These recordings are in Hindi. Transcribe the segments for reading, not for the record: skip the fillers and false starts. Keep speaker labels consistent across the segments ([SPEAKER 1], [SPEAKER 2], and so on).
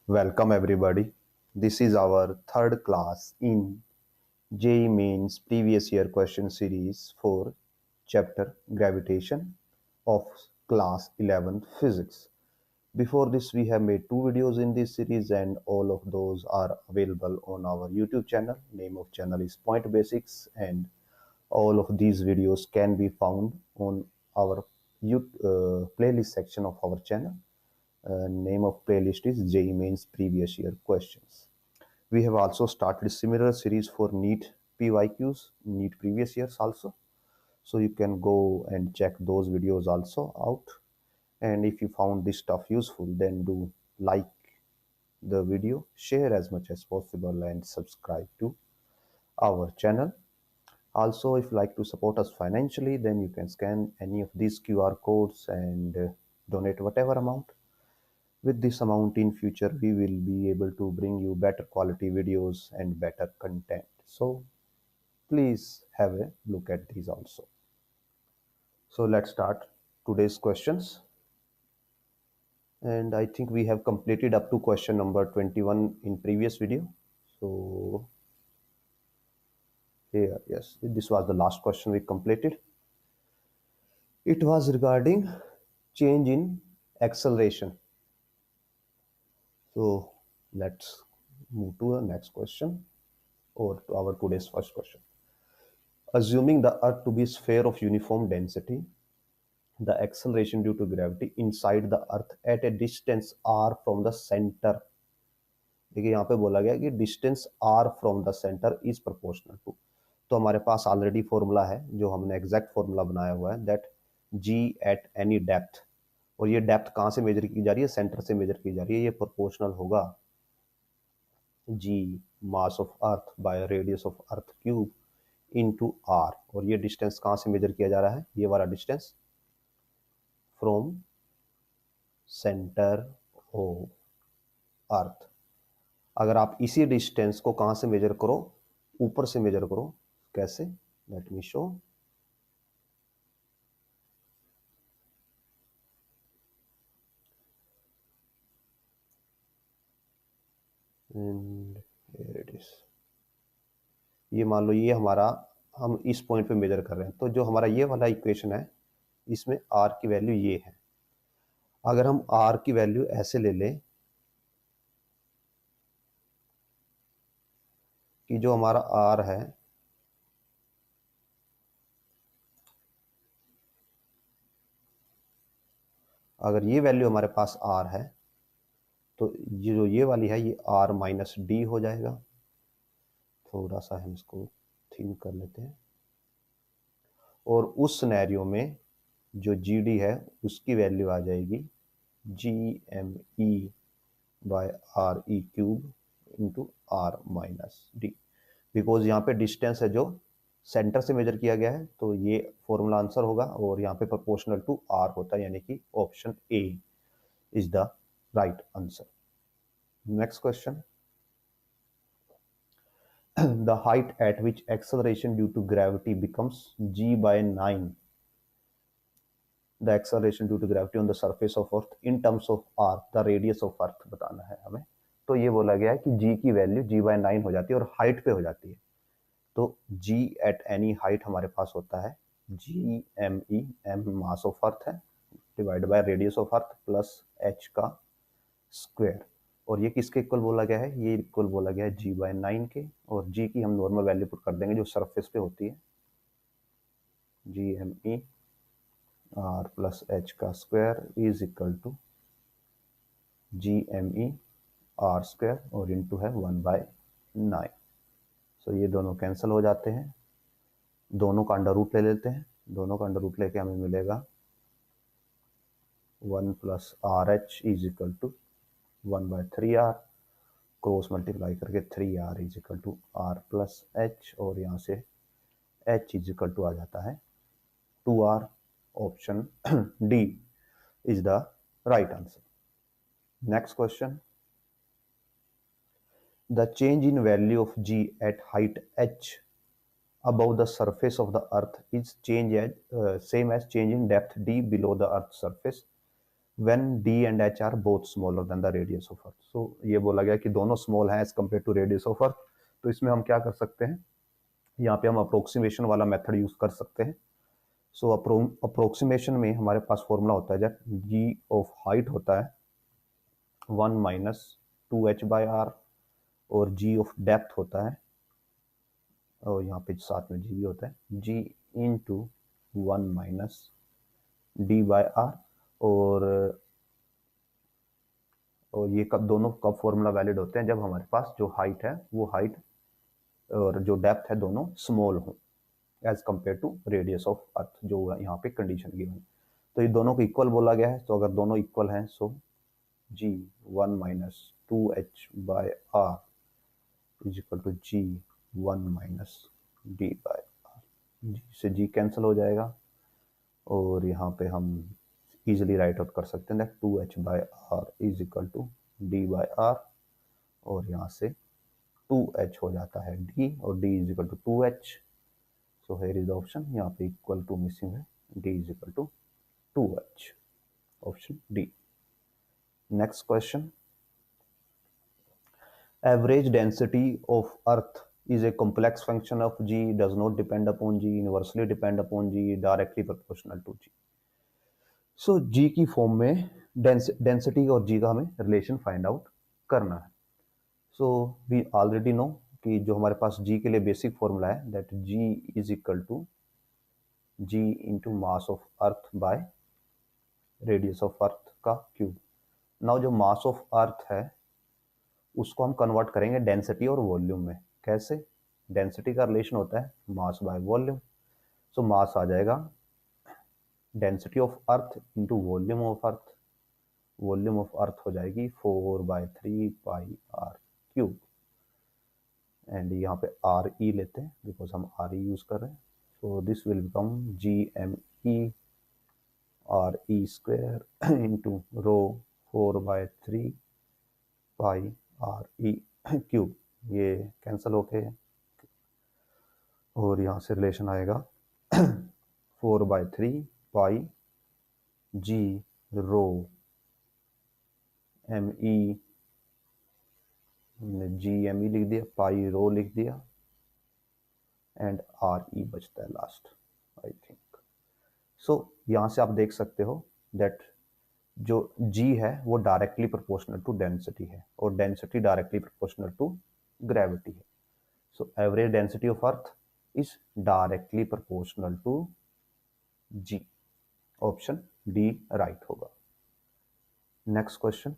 [SPEAKER 1] Welcome everybody. This is our third class in JEE Mains previous year question series for chapter Gravitation of class 11 Physics. Before this we have made two videos in this series and all of those are available on our YouTube channel. Name of channel is Point Basics and all of these videos can be found on our playlist section of our channel. Name of playlist is JEE Mains previous year questions. We have also started similar series for NEET PYQs, NEET previous years also. So you can go and check those videos also out. And if you found this stuff useful, then do like the video, share as much as possible, and subscribe to our channel. Also, if you like to support us financially, then you can scan any of these QR codes and donate whatever amount. With this amount in future, we will be able to bring you better quality videos and better content. So please have a look at these also. So let's start today's questions. And I think we have completed up to question number 21 in previous video. So here, yes, this was the last question we completed. It was regarding change in acceleration. So let's move to the next question or to our today's first question. Assuming the Earth to be a sphere of uniform density, the acceleration due to gravity inside the Earth at a distance r from the center. देखिए यहाँ पे बोला गया कि distance r from the centre is proportional to, तो हमारे पास ऑलरेडी फॉर्मूला है जो हमने एग्जैक्ट फॉर्मूला बनाया हुआ है that g at any depth, और ये डेप्थ कहाँ से मेजर की जा रही है, सेंटर से मेजर की जा रही है, ये प्रोपोर्शनल होगा g mass of earth by radius of earth cube into r, और ये डिस्टेंस कहाँ से मेजर किया जा रहा है, ये वाला distance from centre of earth. अगर आप इसी डिस्टेंस को कहां से मेजर करो, ऊपर से मेजर करो, कैसे, let me show. And here it is, ये मान लो ये हमारा, हम इस पॉइंट पे मेजर कर रहे हैं, तो जो हमारा ये वाला इक्वेशन है इसमें r की वैल्यू ये है। अगर हम r की वैल्यू ऐसे ले लें कि जो हमारा r है अगर ये वैल्यू हमारे पास r है तो ये जो ये वाली है ये r माइनस डी हो जाएगा। थोड़ा सा हम इसको थिन कर लेते हैं, और उस सिनेरियो में जो जी डी है उसकी वैल्यू आ जाएगी G M E by R E cube into R minus D, because यहाँ पे डिस्टेंस है जो सेंटर से मेजर किया गया है, तो ये फॉर्मूला आंसर होगा, और यहाँ पे प्रोपोर्शनल टू आर होता है, यानी कि option A is the right answer. Next question, the height at which acceleration due to gravity becomes g by 9, the acceleration due to gravity on the surface of earth in terms of r, the radius of earth बताना है हमें। तो ये बोला गया है कि g की वैल्यू g by 9 हो जाती है और हाइट पे हो जाती है, तो g at any height हमारे पास होता है g m e, m mass of अर्थ है, divide by radius of earth plus h का स्क्वायर, और ये किसके इक्वल बोला गया है, ये इक्वल बोला गया है g बाय 9 के, और g की हम नॉर्मल वैल्यू पुट कर देंगे जो सरफेस पे होती है, G M E R plus H का square is equal to G M E R square और इनटू है 1/9। सो ये दोनों कैंसिल हो जाते हैं, दोनों का अंडर रूट ले लेते हैं, दोनों का अंडर रूट लेके हमें मिलेगा 1 plus R H is equal to 1/3r, cross multiply करके 3r is equal to R plus H, और यहाँ से h इज इक्वल टू आ जाता है 2r। Option D is the right answer. Next question, the change in value of g at height h above the surface of the earth is change as same as change in depth d below the earth's surface, when d and h are both smaller than the radius of earth. So ये बोला गया कि दोनों स्मॉल हैं as compare to radius of earth. तो इसमें हम क्या कर सकते हैं, यहाँ पे हम अप्रोक्सीमेशन वाला मेथड यूज कर सकते हैं. सो अप्रोक्सीमेशन में हमारे पास फॉर्मूला होता है जब g ऑफ हाइट होता है 1 माइनस 2h बाई आर, और g ऑफ डेप्थ होता है, और यहाँ पे साथ में g भी होता है, g into 1 minus d by R. और ये कब दोनों कब फॉर्मूला वैलिड होते हैं, जब हमारे पास जो हाइट है वो हाइट और जो डेप्थ है दोनों स्मॉल हो as compare to radius of earth, जो यहाँ पे कंडीशन गिवन है. तो ये दोनों को इक्वल बोला गया है. तो अगर दोनों इक्वल हैं so g 1 minus 2h by R is equal to g 1 minus d by R. G से g कैंसिल हो जाएगा, और यहाँ पे हम इजिली राइट आउट कर सकते हैं that 2h by R is equal to d by R, और यहाँ से 2h हो जाता है d, और d is equal to 2h. So here is the option. यहाँ पे इक्वल टू मिसिंग है, d is equal to 2h. Option D. Next question. Average density of earth is a complex function of g, does not depend upon g, inversely depend upon g, directly proportional to g. So g की फॉर्म में डेंसिटी और g का हमें रिलेशन फाइंड आउट करना है. सो वी ऑलरेडी नो कि जो हमारे पास g के लिए बेसिक फॉर्मूला है that g is equal to g into mass of earth by radius of earth का क्यूब. नाउ जो मास ऑफ अर्थ है उसको हम कन्वर्ट करेंगे डेंसिटी और वॉल्यूम में. कैसे? डेंसिटी का रिलेशन होता है मास बाय वॉल्यूम. सो मास आ जाएगा density of earth into volume of earth. Volume of earth हो जाएगी 4/3 पाई आर क्यूब, एंड यहाँ पे आर ई लेते हैं बिकॉज हम आर ई यूज कर रहे हैं. So this will become GME R E square into rho 4/3 pi are E cube. ये कैंसिल होके, और यहाँ से रिलेशन आएगा 4/3 पाई जी रो एम ई, GME लिख दिया, पाई रो लिख दिया, एंड आर ई बचता है लास्ट आई थिंक. सो यहाँ से आप देख सकते हो दैट जो g है वो डायरेक्टली प्रोपोर्शनल टू डेंसिटी है, और density directly proportional to gravity है. So average density of earth is directly proportional to g. Option D right होगा. Next question.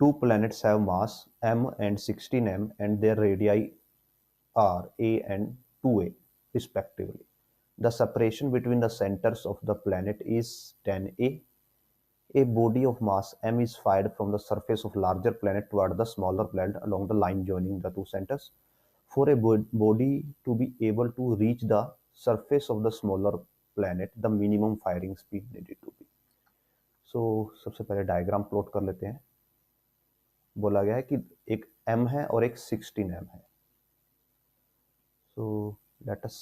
[SPEAKER 1] Two planets have mass m and 16m and their radii are a and 2a respectively. The separation between the centers of the planet is 10a. A body of mass m is fired from the surface of larger planet toward the smaller planet along the line joining the two centers. For a body to be able to reach the surface of the smaller planet, the minimum firing speed needed to be. So सबसे पहले डायग्राम प्लॉट कर लेते हैं. बोला गया है कि एक m है और एक 16m है. सो लेट अस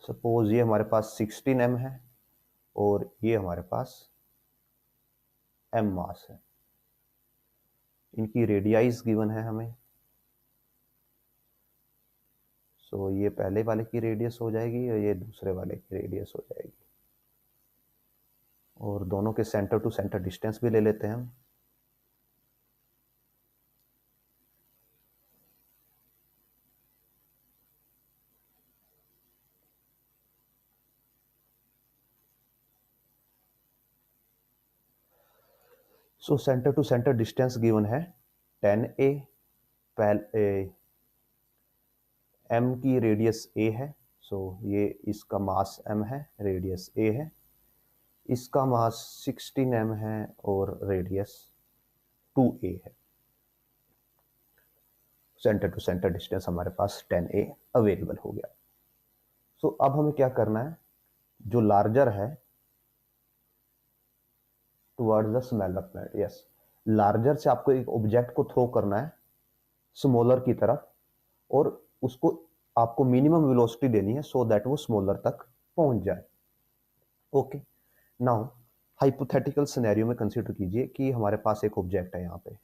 [SPEAKER 1] सपोज ये हमारे पास 16m है और ये हमारे पास m मास है. इनकी रेडियाइज गिवन है हमें. सो ये पहले वाले की रेडियस हो जाएगी और ये दूसरे वाले की रेडियस हो जाएगी, और दोनों के सेंटर टू सेंटर डिस्टेंस भी ले लेते हैं हम. So centre to centre distance given है 10a. पहले m की रेडियस a है, सो ये इसका मास m है, रेडियस a है. इसका मास 16m है और रेडियस 2a है. सेंटर टू सेंटर डिस्टेंस हमारे पास 10a अवेलेबल हो गया. सो अब हमें क्या करना है, जो लार्जर है towards the smaller planet. Yes, larger से आपको एक ऑब्जेक्ट को थ्रो करना है स्मॉलर की तरफ, और उसको आपको मिनिमम वेलोसिटी देनी है सो दैट वो स्मॉलर तक पहुंच जाए. ओके, नाउ हाइपोथेटिकल सिनेरियो में कंसीडर कीजिए कि हमारे पास एक ऑब्जेक्ट है, यहाँ पे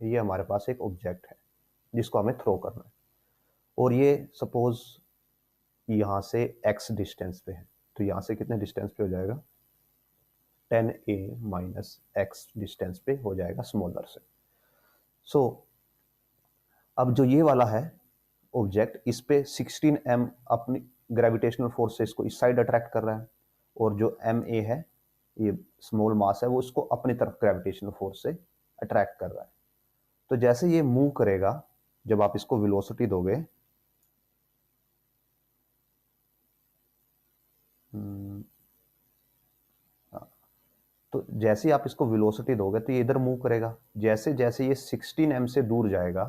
[SPEAKER 1] ये हमारे पास एक ऑब्जेक्ट है जिसको हमें थ्रो करना है, और ये सपोज यहाँ से x डिस्टेंस पे है, तो यहाँ से कितने डिस्टेंस पे हो जाएगा, 10a माइनस एक्स डिस्टेंस पे हो जाएगा स्मॉलर से। सो अब जो ये वाला है ऑब्जेक्ट, इस पे 16m अपनी ग्रेविटेशनल फोर्स से इसको इस साइड अट्रैक्ट कर रहा है, और जो ma है, ये स्मॉल मास है, वो उसको अपनी तरफ ग्रेविटेशनल फोर्स से अट्रैक्ट कर रहा है। तो जैसे ये मूव करेगा, जब आप इसको वेलोसिटी दोगे, तो जैसे ही आप इसको वेलोसिटी दोगे तो ये इधर मूव करेगा। जैसे जैसे ये 16m से दूर जाएगा,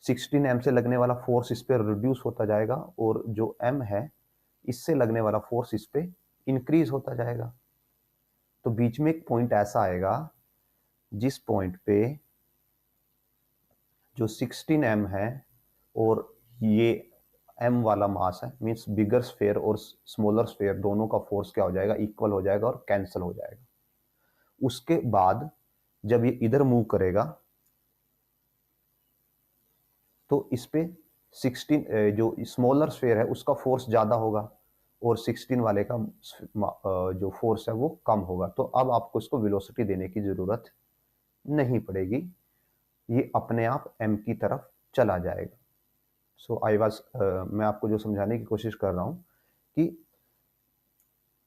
[SPEAKER 1] 16m से लगने वाला फोर्स इस पर रिड्यूस होता जाएगा, और जो m है इससे लगने वाला फोर्स इस पे इंक्रीज होता जाएगा। तो बीच में एक पॉइंट ऐसा आएगा जिस पॉइंट पे जो 16m है और ये m वाला मास है, मींस बिगर स्फीयर और स्मॉलर स्फीयर दोनों का फोर्स क्या हो जाएगा, इक्वल हो जाएगा और कैंसिल हो जाएगा। उसके बाद जब ये इधर मूव करेगा तो इस पे 16 जो स्मॉलर स्फीयर है उसका फोर्स ज्यादा होगा, और 16 वाले का जो फोर्स है वो कम होगा। तो अब आपको इसको वेलोसिटी देने की जरूरत नहीं पड़ेगी, ये अपने आप m की तरफ चला जाएगा। सो आई वाज मैं आपको जो समझाने की कोशिश कर रहा हूं कि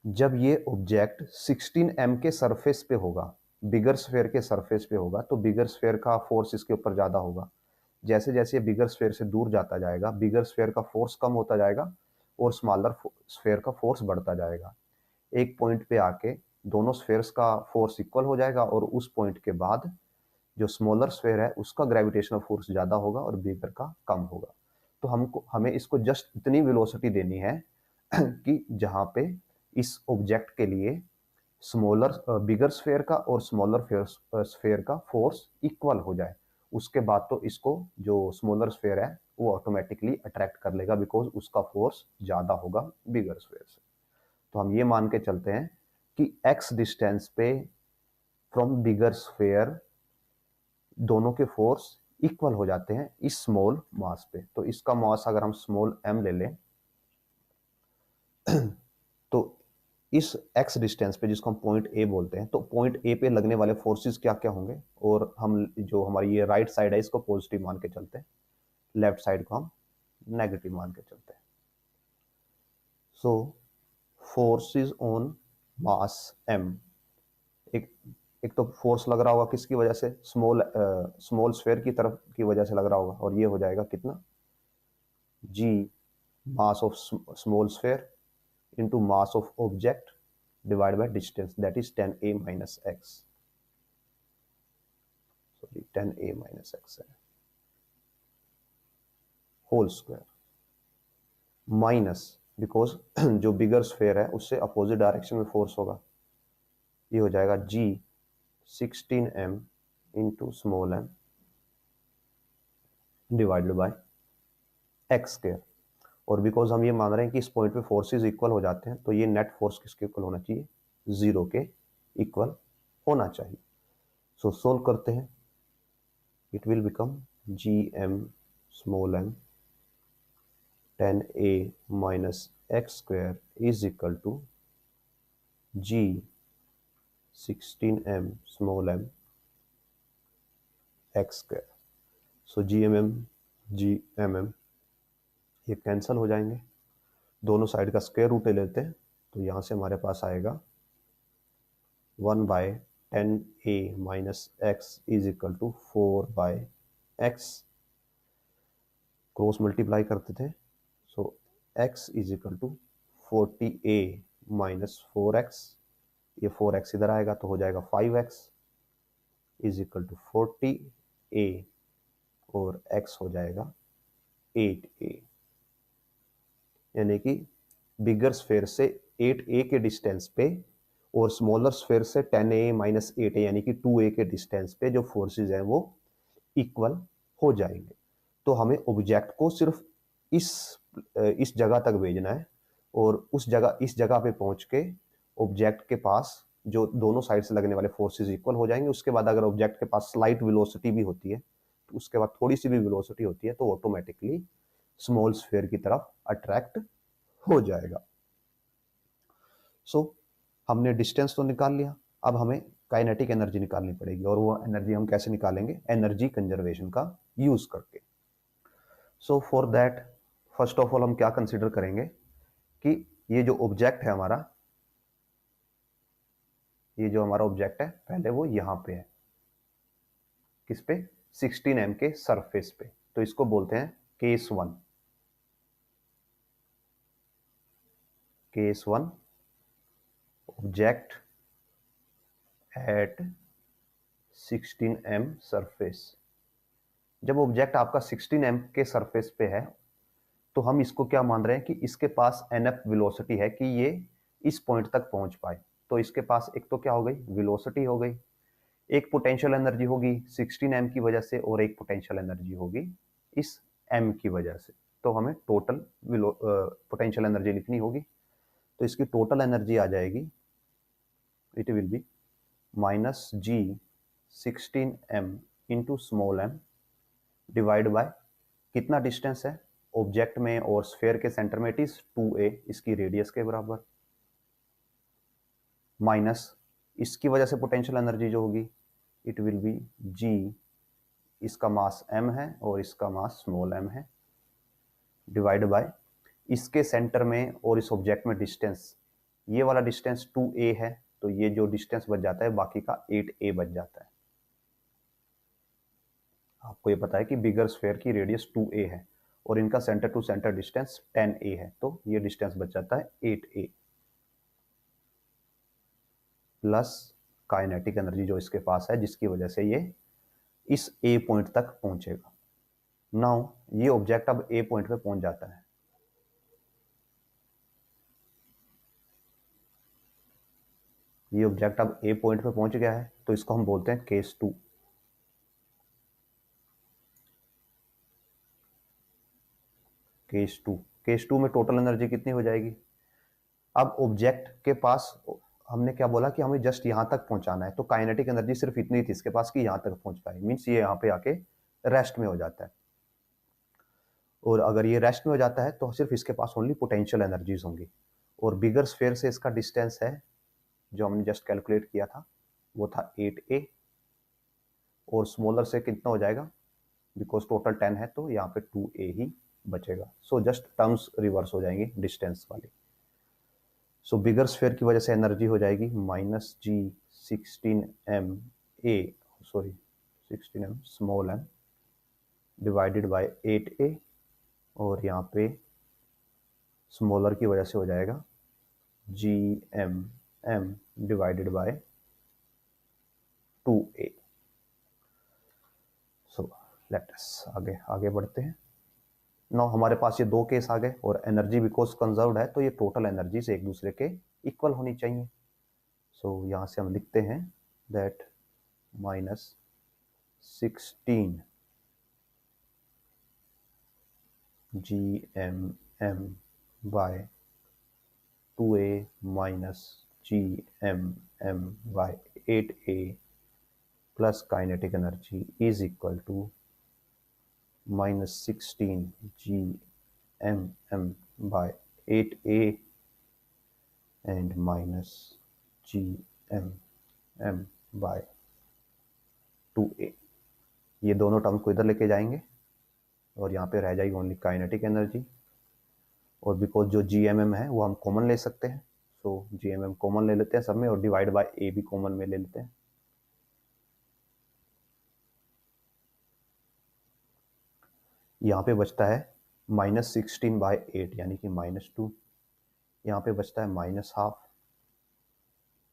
[SPEAKER 1] जब ये ऑब्जेक्ट 16m के सरफेस पे होगा, बिगर स्फीयर के सरफेस पे होगा, तो बिगर स्फीयर का फोर्स इसके ऊपर ज्यादा होगा। जैसे जैसे ये बिगर स्फीयर से दूर जाता जाएगा, बिगर स्फीयर का फोर्स कम होता जाएगा और स्मॉलर स्फीयर का फोर्स बढ़ता जाएगा। एक पॉइंट पे आके दोनों स्फीयर्स का फोर्स इक्वल हो जाएगा, और उस पॉइंट के बाद जो स्मॉलर स्फीयर है उसका ग्रेविटेशनल फोर्स ज्यादा होगा और बिगर का कम होगा। तो हमें इसको जस्ट इतनी वेलोसिटी देनी है कि जहां पे इस ऑब्जेक्ट के लिए स्मॉलर बिगर स्फीयर का और स्मॉलर स्फीयर का फोर्स इक्वल हो जाए। उसके बाद तो इसको जो स्मॉलर स्फीयर है वो ऑटोमेटिकली अट्रैक्ट कर लेगा, बिकॉज उसका फोर्स ज्यादा होगा बिगर स्फीयर से। तो हम ये मान के चलते हैं कि x डिस्टेंस पे फ्रॉम बिगर स्फीयर दोनों के फोर्स इक्वल हो जाते हैं इस स्मॉल मास पे। तो इसका मास अगर हम स्मॉल m ले लें, तो इस x डिस्टेंस पे जिसको हम पॉइंट A बोलते हैं, तो पॉइंट A पे लगने वाले फोर्सेस क्या क्या होंगे, और हम जो हमारी ये राइट साइड है इसको पॉजिटिव मान के चलते हैं, लेफ्ट साइड को हम नेगेटिव मान के चलते हैं। सो फोर्सेस ऑन मास m, एक एक तो फोर्स लग रहा होगा किसकी वजह से, स्मॉल स्फीयर की तरफ की वजह से लग रहा होगा, और ये हो जाएगा कितना, g mass of small sphere into mass of object divided by distance, that is 10a minus x, sorry 10a minus x है होल स्क्वायर, माइनस बिकॉज जो बिगर स्फीयर है उससे अपोजिट डायरेक्शन में फोर्स होगा, ये हो जाएगा g 16m into small m divided bye x square. और बिकॉज हम ये मान रहे हैं कि इस पॉइंट पे फोर्सेस इक्वल हो जाते हैं, तो ये नेट फोर्स किसके इक्वल होना चाहिए, 0 के इक्वल होना चाहिए। सो सोल्व करते हैं, it will become gm small m 10a minus x square is equal to g 16m small m x square. So gmm ये कैंसल हो जाएंगे, दोनों साइड का स्क्वायर रूट ले लेते हैं, तो यहाँ से हमारे पास आएगा 1 by 10a minus X is equal to 4 by X, cross multiply करते थे, so x is equal to 40a minus 4x, ये 4x इधर आएगा तो हो जाएगा 5x is equal to 40a, और x हो जाएगा 8a, यानी कि बिगर स्फीयर से 8a के डिस्टेंस पे और स्मॉलर स्फीयर से 10a माइनस 8a यानी कि 2a के डिस्टेंस पे जो फोर्सेस हैं वो इक्वल हो जाएंगे। तो हमें ऑब्जेक्ट को सिर्फ इस जगह तक भेजना है, और इस जगह पे पहुंच के ऑब्जेक्ट के पास जो दोनों साइड से लगने वाले फोर्सेस इक्वल हो जाएंगे। उसके बाद अगर ऑब्जेक्ट के पास स्लाइट वेलोसिटी भी होती है, तो उसके बाद थोड़ी सी भी वेलोसिटी होती है, तो ऑटोमेटिकली स्मॉल स्फीयर की तरफ अट्रैक्ट हो जाएगा। सो हमने डिस्टेंस तो निकाल लिया, अब हमें काइनेटिक एनर्जी निकालनी पड़ेगी, और वो एनर्जी हम कैसे निकालेंगे? एनर्जी कंजर्वेशन का यूज करके। So for that first of all हम क्या कंसीडर करेंगे कि ये जो ऑब्जेक्ट है हमारा, ये जो हमारा ऑब्जेक्ट है पहले वो यहां पे है, किस पे? 16 m के सरफेस पे। तो इसको बोलते हैं case one. Case one, object at 16 m surface. जब ऑब्जेक्ट आपका 16 m के सरफेस पे है, तो हम इसको क्या मान रहे हैं कि इसके पास एनफ वेलोसिटी है कि ये इस पॉइंट तक पहुंच पाए। तो इसके पास एक तो क्या हो गई? वेलोसिटी हो गई, एक पोटेंशियल एनर्जी होगी 16 m की वजह से, और एक पोटेंशियल एनर्जी होगी इस m की वजह से। तो हमें टोटल पोटेंशियल एनर्जी लिखनी होगी। तो इसकी टोटल एनर्जी आ जाएगी, it will be minus G 16 m into small m divide by कितना डिस्टेंस है ऑब्जेक्ट में और स्फेयर के सेंटर में? इट इज 2a, इसकी रेडियस के बराबर, माइनस इसकी वजह से पोटेंशियल एनर्जी जो होगी इट विल बी जी, इसका मास m है और इसका मास स्मॉल m है, डिवाइड बाय इसके सेंटर में और इस ऑब्जेक्ट में डिस्टेंस, ये वाला डिस्टेंस 2a है, तो ये जो डिस्टेंस बच जाता है बाकी का 8a बच जाता है। आपको ये पता है कि बिगर स्फेयर की रेडियस 2a है और इनका centre to centre distance 10a है, तो ये डिस्टेंस बच जाता है 8a प्लस काइनेटिक एनर्जी जो इसके पास है, जिसकी वजह से ये इस a पॉइंट तक पहुंचेगा। नाउ ये ऑब्जेक्ट अब a पॉइंट पे पहुंच जाता है, ये ऑब्जेक्ट अब a पॉइंट पे पहुंच गया है, तो इसको हम बोलते हैं केस टू। केस टू में टोटल एनर्जी कितनी हो जाएगी? अब ऑब्जेक्ट के पास हमने क्या बोला कि हमें जस्ट यहां तक पहुंचाना है, तो काइनेटिक एनर्जी सिर्फ इतनी थी इसके पास कि यहां तक पहुंच पाए, मींस ये यहां पे आके रेस्ट में हो जाता है। और अगर ये रेस्ट में हो जाता है तो सिर्फ इसके पास ओनली पोटेंशियल एनर्जीज होंगी, और बिगर स्फेयर से इसका डिस्टेंस है जो हमने जस्ट कैलकुलेट किया था, वो था 8a, और स्मॉलर से कितना हो जाएगा? बिकॉज टोटल 10 है तो यहाँ पे 2a ही बचेगा। सो जस्ट टर्म्स रिवर्स हो जाएंगी डिस्टेंस वाली। सो बिगर स्फेयर की वजह से एनर्जी हो जाएगी minus G 16 m a, sorry 16 m small m divided by 8a, और यहाँ पे स्मॉलर की वजह से हो जाएगा जी m डिवाइडेड बाय 2a। सो लेट अस आगे आगे बढ़ते हैं। नाउ हमारे पास ये दो केस आ गए, और एनर्जी बिकॉज कंजर्व्ड है तो ये टोटल एनर्जी से एक दूसरे के इक्वल होनी चाहिए। सो यहाँ से हम लिखते हैं that minus 16 GMM by 2a minus GMM by 8a plus kinetic energy is equal to minus 16 GMM by 8a and minus GMM by 2a। ये दोनों टर्म्स को इधर लेके जाएंगे और यहाँ पे रह जाएगी ओनली काइनेटिक एनर्जी, और बिकॉज जो GMM है वो हम कॉमन ले सकते हैं, सो GMM कॉमन ले लेते हैं सब में, और डिवाइड बाय a भी कॉमन में ले लेते हैं। यहाँ पे बचता है माइनस 16 बाय 8 यानी कि -2, यहाँ पे बचता है -12,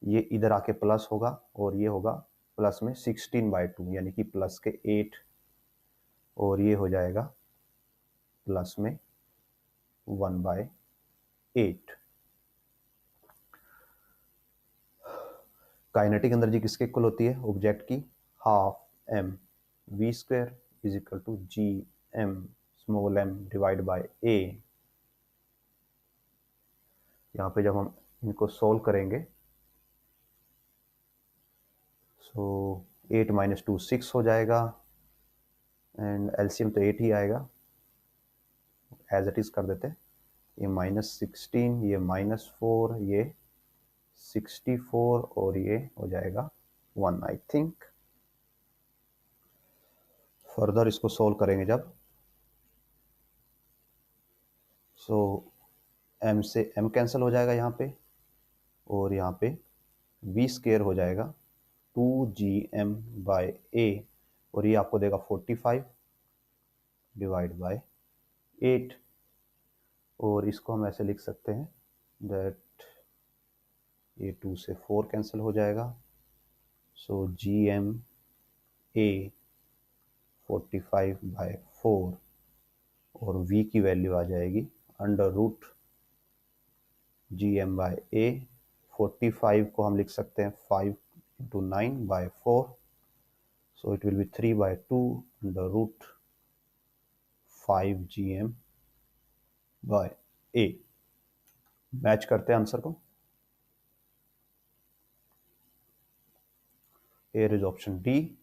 [SPEAKER 1] ये इधर आके प्लस होगा और ये होगा प्लस में 16 बाय 2 यानी कि प्लस के 8, और ये हो जाएगा प्लस में 1 बाय 8। काइनेटिक एनर्जी किसके इक्वल होती है? ऑब्जेक्ट की half m v square is equal to G m small m divide by a। यहाँ पे जब हम इनको सोल्व करेंगे। सो 8 - 2 6 हो जाएगा, एंड एलसीएम तो 8 ही आएगा, एज इट इज कर देते हैं। ये -16, ये -4, ये 64 और ये हो जाएगा 1 आई थिंक। फर्दर इसको सोल्व करेंगे जब, सो m से m कैंसिल हो जाएगा यहाँ पे, और यहाँ पे v स्केयर हो जाएगा 2gm/a, और ये आपको देगा 45 डिवाइड बाय 8, और इसको हम ऐसे लिख सकते हैं दैट ये 2 से 4 कैंसिल हो जाएगा, सो gm/a 45/4, और v की वैल्यू आ जाएगी √gm/a। 45 को हम लिख सकते हैं 5 × 9/4, so it will be 3/2 √5gm/a। Match करते हैं आंसर को। Here is option D,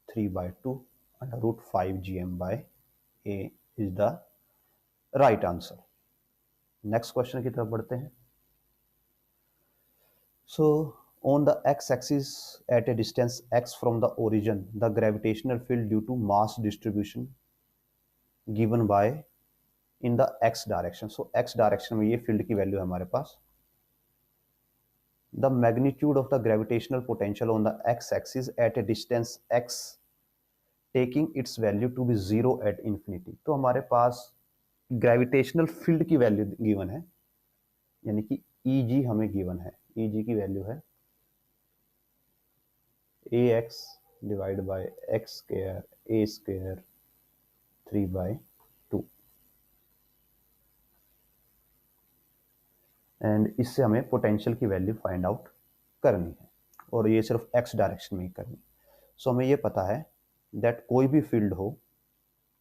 [SPEAKER 1] 3/2 √5gm/a is the right answer. Next question की तरफ बढ़ते हैं। So on the x-axis at a distance x from the origin, the gravitational field due to mass distribution given by in the x direction. So x direction में ये फील्ड की वैल्यू है हमारे पास। The magnitude of the gravitational potential on the x-axis at a distance x taking its value to be 0 at infinity. तो हमारे पास ग्रेविटेशनल फील्ड की वैल्यू गिवन है, यानी कि Eg हमें गिवन है। Eg की वैल्यू है ax divide by x square a square 3/2, and इससे हमें पोटेंशियल की वैल्यू फाइंड आउट करनी है, और ये सिर्फ x डायरेक्शन में ही करनी है। सो हमें ये पता है दैट कोई भी फील्ड हो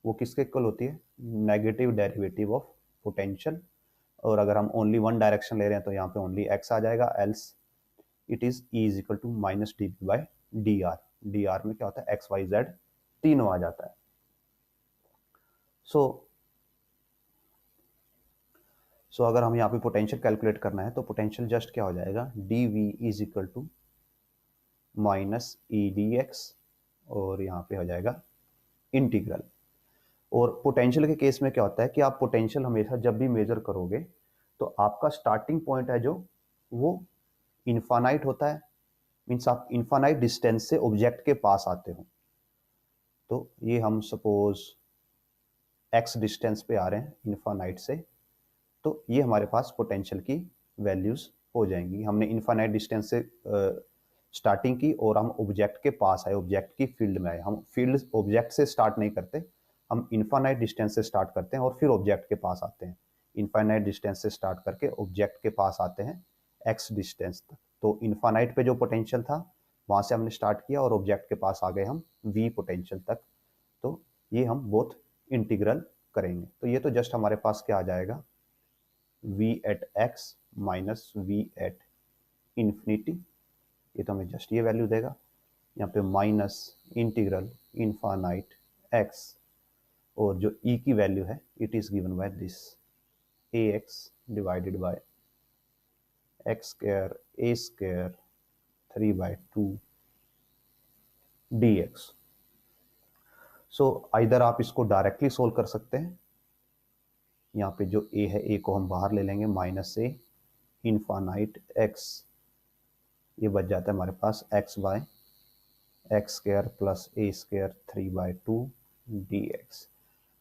[SPEAKER 1] वो किसके इक्वल होती है, नेगेटिव डेरिवेटिव ऑफ पोटेंशियल, और अगर हम ओनली वन डायरेक्शन ले रहे हैं तो यहाँ पे ओनली x आ जाएगा, else it is E is equal to -dp/dr। dr में क्या होता है, x y z तीनों आ जाता है। सो अगर हम यहाँ पे पोटेंशियल कैलकुलेट करना है तो पोटेंशियल जस्ट क्या हो जाएगा, dv is equal to -edx, और यहाँ पे हो जाएगा इंटीग्रल। और पोटेंशियल के केस में क्या होता है कि आप पोटेंशियल हमेशा जब भी मेजर करोगे तो आपका स्टार्टिंग पॉइंट है जो वो इनफाइनाइट होता है, मीन्स आप इनफाइनाइट डिस्टेंस से ऑब्जेक्ट के पास आते हो। तो ये हम सपोज x डिस्टेंस पे आ रहे हैं इनफाइनाइट से, तो ये हमारे पास पोटेंशियल की वैल्यूज हो जाएंगी। हमने इनफाइनाइट डिस्टेंस से स्टार्टिंग की और हम ऑब्जेक्ट के पास आए, ऑब्जेक्ट की फील्ड में आए। हम फील्ड ऑब्जेक्ट से स्टार्ट नहीं करते, हम इनफाइनाइट डिस्टेंस से स्टार्ट करते हैं और फिर ऑब्जेक्ट के पास आते हैं। इनफाइनाइट डिस्टेंस से स्टार्ट करके ऑब्जेक्ट के पास आते हैं x डिस्टेंस तक। तो इनफाइनाइट पे जो पोटेंशियल था वहां से हमने स्टार्ट किया और ऑब्जेक्ट के पास आ गए हम v पोटेंशियल तक। तो ये हम बोथ इंटीग्रल करेंगे। तो ये तो जस्ट हमारे पास क्या आ जाएगा, v at x minus v at infinity, ये तो हमें जस्ट ये वैल्यू देगा। यहाँ पे माइनस इंटीग्रल इनफाइनाइट x, और जो e की वैल्यू है it is given by this ax divided by x square a square 3/2 dx। So either आप इसको डायरेक्टली सोल्व कर सकते हैं, यहाँ पे जो a है a को हम बाहर ले लेंगे, -a इनफाइनाइट x, ये बच जाता है हमारे पास x by x square plus a square 3/2 dx।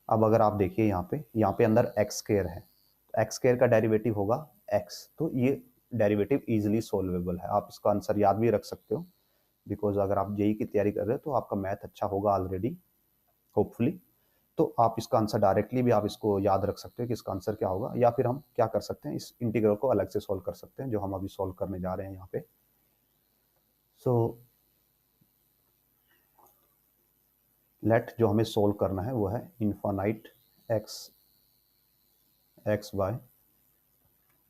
[SPEAKER 1] अब अगर आप देखिए यहाँ पे अंदर x स्क्वायर है, तो x स्क्वायर का डेरिवेटिव होगा x, तो ये डेरिवेटिव इजीली सोल्वेबल है। आप इसका आंसर याद भी रख सकते हो, बिकॉज अगर आप जेई की तैयारी कर रहे हो तो आपका मैथ अच्छा होगा ऑलरेडी, होपफुली। तो आप इसका आंसर डायरेक्टली भी आप इसको याद रख सकते हो कि इसका आंसर क्या होगा, या फिर हम क्या कर सकते हैं, इस इंटीग्रल को अलग से सोल्व कर सकते हैं जो हम अभी सोल्व करने जा रहे हैं यहाँ पे। सो लेट जो हमें सोल्व करना है वो है infinite x by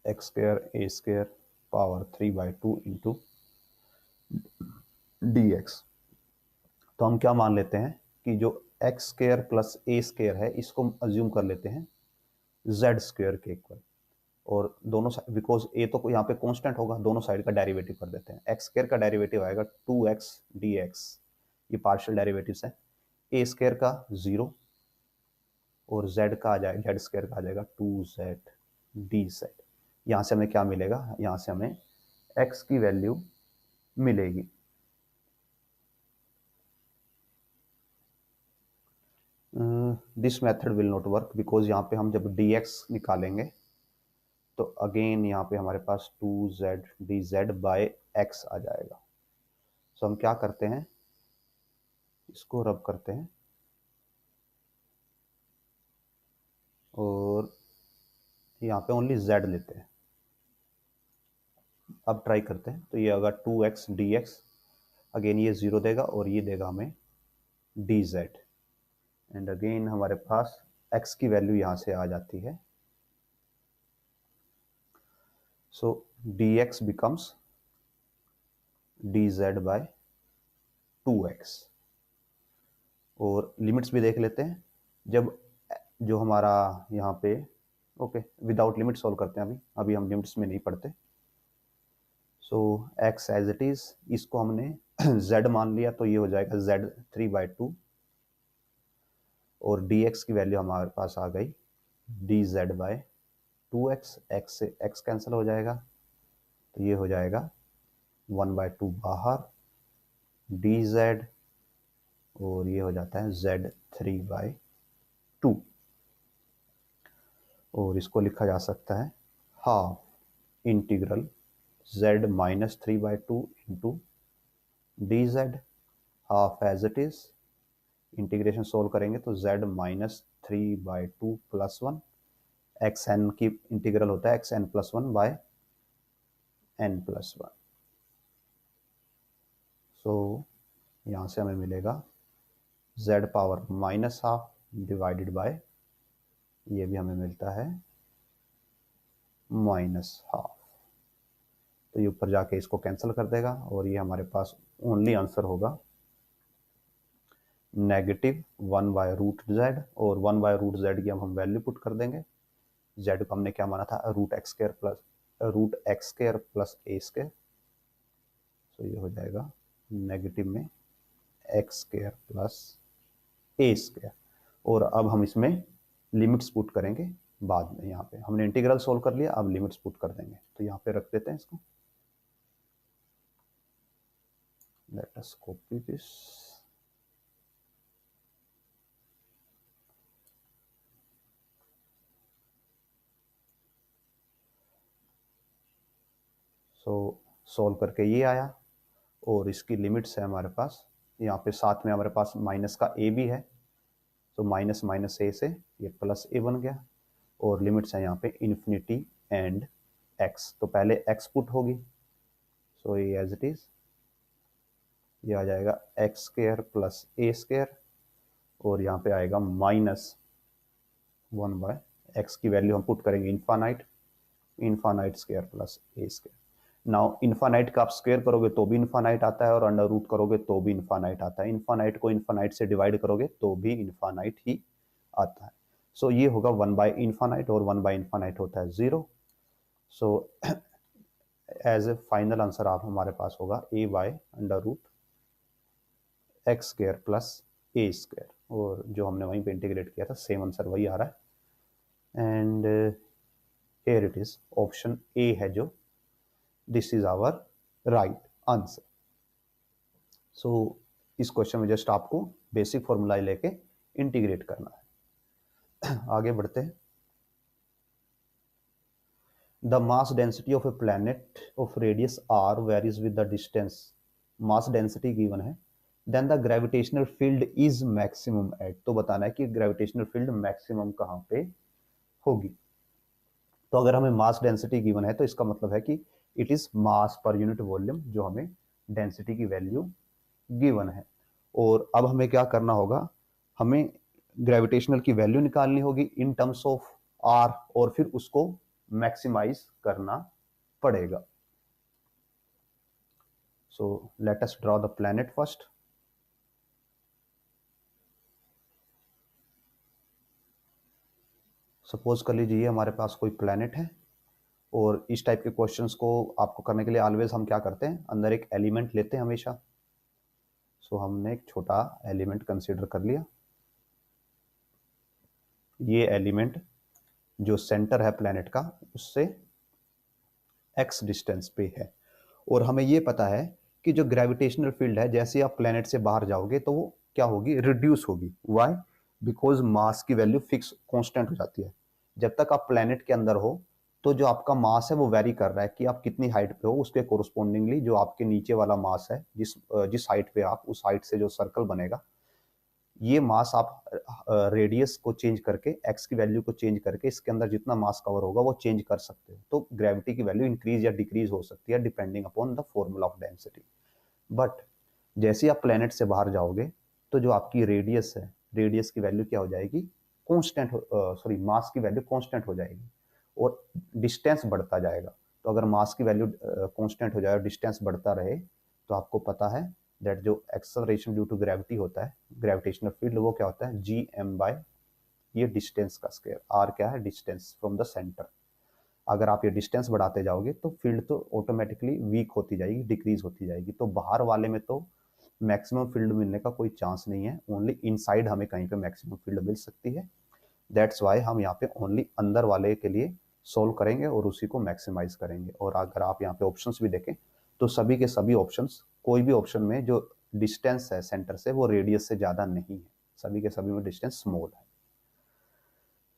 [SPEAKER 1] x square a square power 3/2 into D X. तो हम क्या मान लेते हैं कि जो X square plus A square है इसको अज्यूम कर लेते हैं जेड स्क्वायर के इक्वल, और दोनों साइड बिकॉज ए तो यहाँ पे कांस्टेंट होगा, दोनों साइड का डेरिवेटिव कर देते हैं। एक्स स्क्वायर का डेरिवेटिव आएगा 2x dx, ये पार्शियल डेरिवेटिव्स है। ए स्क्वायर का 0 और जेड का आ जाएगा, जेड स्क्वायर का आ जाएगा 2z dz। यहाँ से हमें क्या मिलेगा, यहाँ से हमें x की वैल्यू मिलेगी। This method will not work because यहाँ पे हम जब dx निकालेंगे तो अगेन यहाँ पे हमारे पास 2z dz बाय x आ जाएगा। सो हम क्या करते हैं, इसको रब करते हैं और यहाँ पे ओनली z लेते हैं। अब ट्राई करते हैं, तो ये होगा 2x dx, अगेन ये 0 देगा और ये देगा हमें dz, एंड अगेन हमारे पास x की वैल्यू यहाँ से आ जाती है। So dx becomes dz by 2x। और लिमिट्स भी देख लेते हैं, जब जो हमारा यहाँ पे ओके विदाउट लिमिट सॉल्व करते हैं, अभी हम लिमिट्स में नहीं पढ़ते। सो x एज इट इज, इसको हमने z मान लिया तो ये हो जाएगा z 3/2 और dx की वैल्यू हमारे पास आ गई dz बाय 2x, x से x कैंसिल हो जाएगा तो ये हो जाएगा 1/2 बाहर dz, और ये हो जाता है z 3/2, और इसको लिखा जा सकता है half integral z minus 3/2 into dz, half as it is. Integration solve करेंगे तो z minus 3/2 plus 1, X N की इंटीग्रल होता है xn plus 1 by n plus 1। So यहाँ से हमें मिलेगा z power minus half divided by, ये भी हमें मिलता है माइनस हाफ। तो ये ऊपर जाके इसको कैंसिल कर देगा और ये हमारे पास ओनली आंसर होगा नेगेटिव 1/√z, और 1/√z की अब हम वैल्यू पुट कर देंगे। z को हमने क्या माना था, √x² प्लस a²। तो ये हो जाएगा नेगेटिव में x² प्लस a², और अब हम इसमें लिमिट्स पुट करेंगे बाद में। यहाँ पे हमने इंटीग्रल सोल्व कर लिया, अब लिमिट्स पुट कर देंगे। तो यहाँ पे रख देते हैं इसको, let us copy this. So solve करके ये आया, और इसकी लिमिट्स है हमारे पास, यहाँ पे साथ में हमारे पास माइनस का a भी है, तो माइनस माइनस a से ये प्लस a बन गया, और लिमिट्स है यहाँ पे इन्फिनिटी एंड x। तो पहले x पुट होगी, सो ये एज इट इज, ये आ जाएगा x² प्लस a², और यहाँ पे आएगा माइनस 1/x की वैल्यू हम पुट करेंगे infinite square plus a²। Now infinite का आप स्क्वायर करोगे तो भी इन्फानाइट आता है, और अंडर रूट करोगे तो भी इन्फानाइट आता है। इन्फानाइट को इन्फानाइट से डिवाइड करोगे तो भी इन्फानाइट ही आता है। सो ये होगा 1/इन्फानाइट, और 1/इन्फानाइट होता है 0। So as a final answer आप हमारे पास होगा a/√x² प्लस a², और जो हमने वहीं पे इंटीग्रेट किया था सेम आंसर वही आ रहा है। And here it is, option A है जो, this is our right answer. So इस क्वेश्चन में जस्ट आपको बेसिक फॉर्मूला लेके इंटीग्रेट करना है। आगे बढ़ते हैं। The mass density of a planet of radius r varies with the distance. Mass density given है, then the gravitational field is maximum at. तो बताना है कि ग्रेविटेशनल फील्ड मैक्सिमम कहां पे होगी। तो अगर हमें मास डेंसिटी गिवन है तो इसका मतलब है कि it is mass per unit volume, जो हमें डेंसिटी की वैल्यू गिवन है। और अब हमें क्या करना होगा, हमें ग्रेविटेशनल की वैल्यू निकालनी होगी इन टर्म्स ऑफ आर, और फिर उसको मैक्सिमाइज करना पड़ेगा। So let us draw the planet first. Suppose कर लीजिए हमारे पास कोई प्लैनेट है, और इस टाइप के क्वेश्चंस को आपको करने के लिए ऑलवेज हम क्या करते हैं, अंदर एक एलिमेंट लेते हैं हमेशा। सो हमने एक छोटा एलिमेंट कंसीडर कर लिया। ये एलिमेंट जो सेंटर है प्लैनेट का उससे एक्स डिस्टेंस पे है, और हमें ये पता है कि जो ग्रेविटेशनल फील्ड है जैसे आप प्लैनेट से बाहर जाओगे तो वो क्या होगी, रिड्यूस होगी। व्हाई? बिकॉज मास की वैल्यू फिक्स कांस्टेंट हो जाती है। जब तक आप प्लैनेट के अंदर हो तो जो आपका मास है वो वेरी कर रहा है कि आप कितनी हाइट पे हो, उसके कोरस्पोंडिंगली जो आपके नीचे वाला मास है, जिस हाइट पे आप, उस हाइट से जो सर्कल बनेगा, ये मास आप रेडियस को चेंज करके, एक्स की वैल्यू को चेंज करके इसके अंदर जितना मास कवर होगा वो चेंज कर सकते हो। तो ग्रेविटी की वैल्यू इंक्रीज या डिक्रीज हो सकती है depending upon the formula of density. But जैसे आप प्लेनेट से बाहर जाओगे तो जो आपकी रेडियस है, रेडियस की वैल्यू क्या हो जाएगी, कांस्टेंट, सॉरी मास की वैल्यू कांस्टेंट हो जाएगी और डिस्टेंस बढ़ता जाएगा। तो अगर मास की वैल्यू कांस्टेंट हो जाए और डिस्टेंस बढ़ता रहे तो आपको पता है दैट जो एक्सेलरेशन ड्यू टू ग्रेविटी होता है, ग्रेविटेशनल फील्ड, वो क्या होता है, जी एम बाय ये डिस्टेंस का स्क्वायर। आर क्या है, डिस्टेंस फ्रॉम द सेंटर। अगर आप ये डिस्टेंस बढ़ाते जाओगे तो फील्ड तो ऑटोमेटिकली वीक होती जाएगी, डिक्रीज होती जाएगी। तो बाहर वाले में तो मैक्सिमम फील्ड मिलने का कोई चांस नहीं है, ओनली इनसाइड हमें कहीं पे मैक्सिमम फील्ड मिल सकती है। दैट्स वाई हम यहाँ पे ओनली अंदर वाले के लिए सोल्व करेंगे और उसी को मैक्सिमाइज करेंगे। और अगर आप यहाँ पे ऑप्शंस भी देखें तो सभी के सभी ऑप्शंस, कोई भी ऑप्शन में जो डिस्टेंस है सेंटर से वो रेडियस से ज़्यादा नहीं है, सभी के सभी में डिस्टेंस स्मॉल है।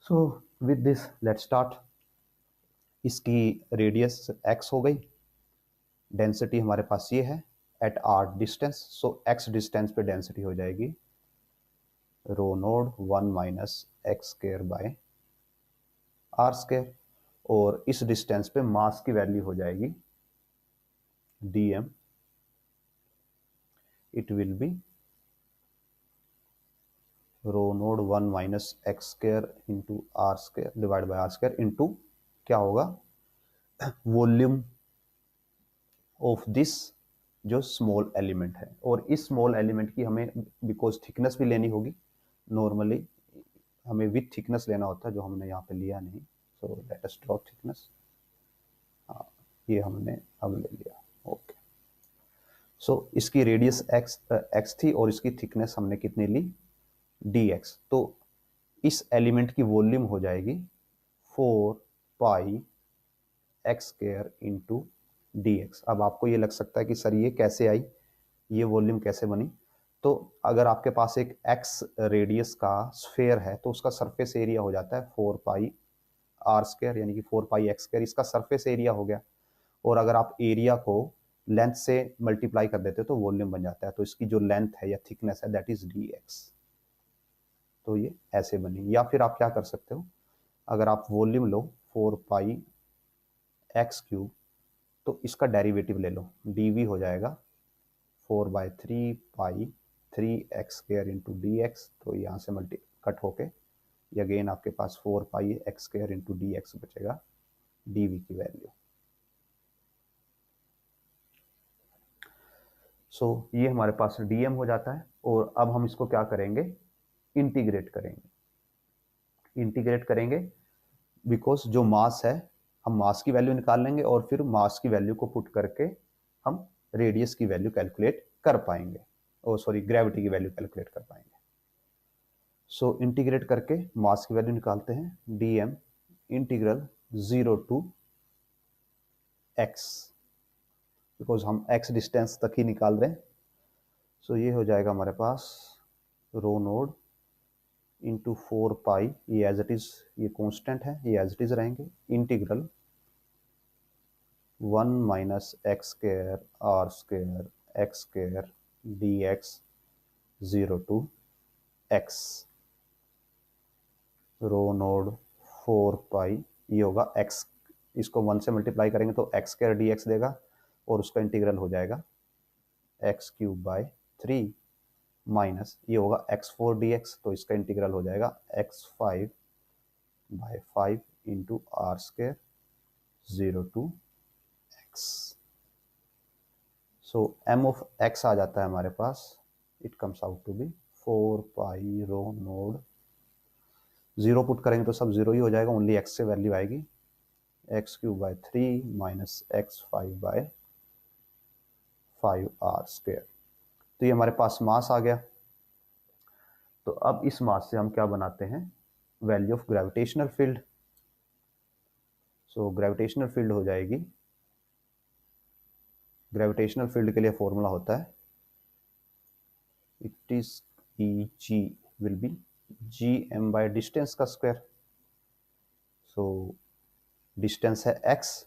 [SPEAKER 1] So with this let's start. इसकी रेडियस x हो गई, डेंसिटी हमारे पास ये है at r distance. So x distance पे डेंसिटी हो जाएगी rho node 1 minus X square by R square, और इस डिस्टेंस पे मास की वैल्यू हो जाएगी dm, it will be rho node 1 minus X square into R square divide by R square into क्या होगा, वॉल्यूम ऑफ दिस जो स्मॉल एलिमेंट है। और इस स्मॉल एलिमेंट की हमें बिकॉज थिकनेस भी लेनी होगी, नॉर्मली हमें विथ थिकनेस लेना होता है जो हमने यहाँ पे लिया नहीं। सो लेट अस ड्रॉ थिकनेस, हाँ ये हमने अब ले लिया, ओके। सो इसकी रेडियस एक्स थी और इसकी थिकनेस हमने कितनी ली, dx। तो इस एलिमेंट की वॉल्यूम हो जाएगी 4 पाई एक्स स्क्वायर इंटू dx। अब आपको ये लग सकता है कि सर ये कैसे आई, ये वॉल्यूम कैसे बनी। तो अगर आपके पास एक x रेडियस का स्फेयर है तो उसका सरफेस एरिया हो जाता है 4 पाई आर स्क्वायर, यानी कि 4 पाई एक्स स्क्वायर, इसका सरफेस एरिया हो गया। और अगर आप एरिया को लेंथ से मल्टीप्लाई कर देते हो तो वॉल्यूम बन जाता है। तो इसकी जो लेंथ है या थिकनेस है दैट इज dx। तो ये ऐसे बनी। या फिर आप क्या कर सकते हो, अगर आप वॉल्यूम लो 4 पाई एक्स क्यूब, तो इसका डेरिवेटिव ले लो, dv हो जाएगा 4/3 पाई 3 एक्स स्क्वायर इंटू dx। तो यहाँ से मल्टी कट होके अगेन आपके पास 4 पाई एक्स स्क्वायर इंटू dx बचेगा, dv की वैल्यू। सो ये हमारे पास dm हो जाता है। और अब हम इसको क्या करेंगे, इंटीग्रेट करेंगे। इंटीग्रेट करेंगे बिकॉज जो मास है, हम मास की वैल्यू निकाल लेंगे और फिर मास की वैल्यू को पुट करके हम रेडियस की वैल्यू कैलकुलेट कर पाएंगे, ओ सॉरी ग्रेविटी की वैल्यू कैलकुलेट कर पाएंगे। सो इंटीग्रेट करके मास की वैल्यू निकालते हैं, dm integral 0 to x, because हम x डिस्टेंस तक ही निकाल रहे हैं। सो ये हो जाएगा हमारे पास रो नोड इंटू 4 पाई, ये एज इट इज, ये कांस्टेंट है, ये एज इट इज रहेंगे, integral 1 minus X square R square X square dx 0 to x, rho nought 4 pi, ये होगा x, इसको 1 से मल्टीप्लाई करेंगे तो एक्स स्क्वायर dx देगा और उसका इंटीग्रल हो जाएगा x³ बाय 3 माइनस ये होगा x4 dx, तो इसका इंटीग्रल हो जाएगा x5/5 into R square 0 to x। So m of x आ जाता है हमारे पास, it comes out to be 4 pi rho naught, zero put करेंगे तो सब जीरो ही हो जाएगा, ओनली x से वैल्यू आएगी, X cube by 3 minus x 5 by 5r²। तो ये हमारे पास मास आ गया। तो अब इस मास से हम क्या बनाते हैं, value of gravitational field. So gravitational field हो जाएगी, ग्रेविटेशनल फील्ड के लिए फॉर्मूला होता है, it is E G will be G M by distance का स्क्वायर। सो डिस्टेंस है x,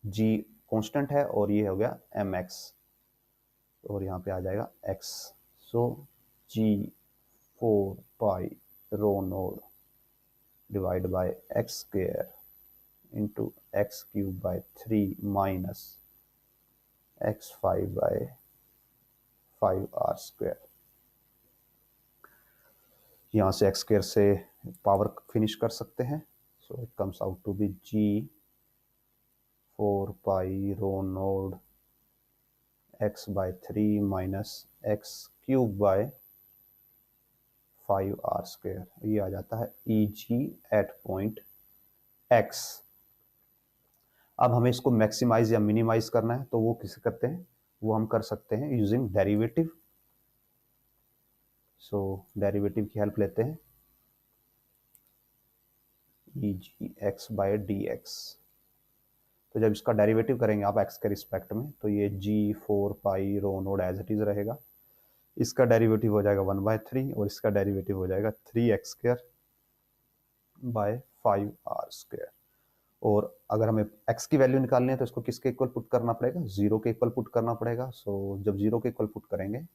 [SPEAKER 1] g कांस्टेंट है और ये हो गया mx, और यहाँ पे आ जाएगा x। So g 4 pi rho naught divide by x square into x cube by 3 minus x 5 by 5r²। यहाँ से एक्स स्क्वायर से पावर फिनिश कर सकते हैं, so it comes out to be g 4 pi rho naught x by 3 minus x cube by 5r²। ये आ जाता है E g at point x. अब हमें इसको मैक्सिमाइज या मिनिमाइज करना है, तो वो किसे करते हैं, वो हम कर सकते हैं यूजिंग डेरिवेटिव। सो डेरिवेटिव की हेल्प लेते हैं, ई जी एक्स बाय डी एक्स। तो जब इसका डेरिवेटिव करेंगे आप एक्स के रिस्पेक्ट में, तो ये जी 4 pi rho node as it is रहेगा, इसका डेरिवेटिव हो जाएगा 1/3 और इसका डेरिवेटिव हो जाएगा 3x² बाय 5r²। और अगर हमें x की वैल्यू निकालनी है तो इसको किसके इक्वल पुट करना पड़ेगा, जीरो के इक्वल पुट करना पड़ेगा। सो जब जीरो के इक्वल पुट करेंगे,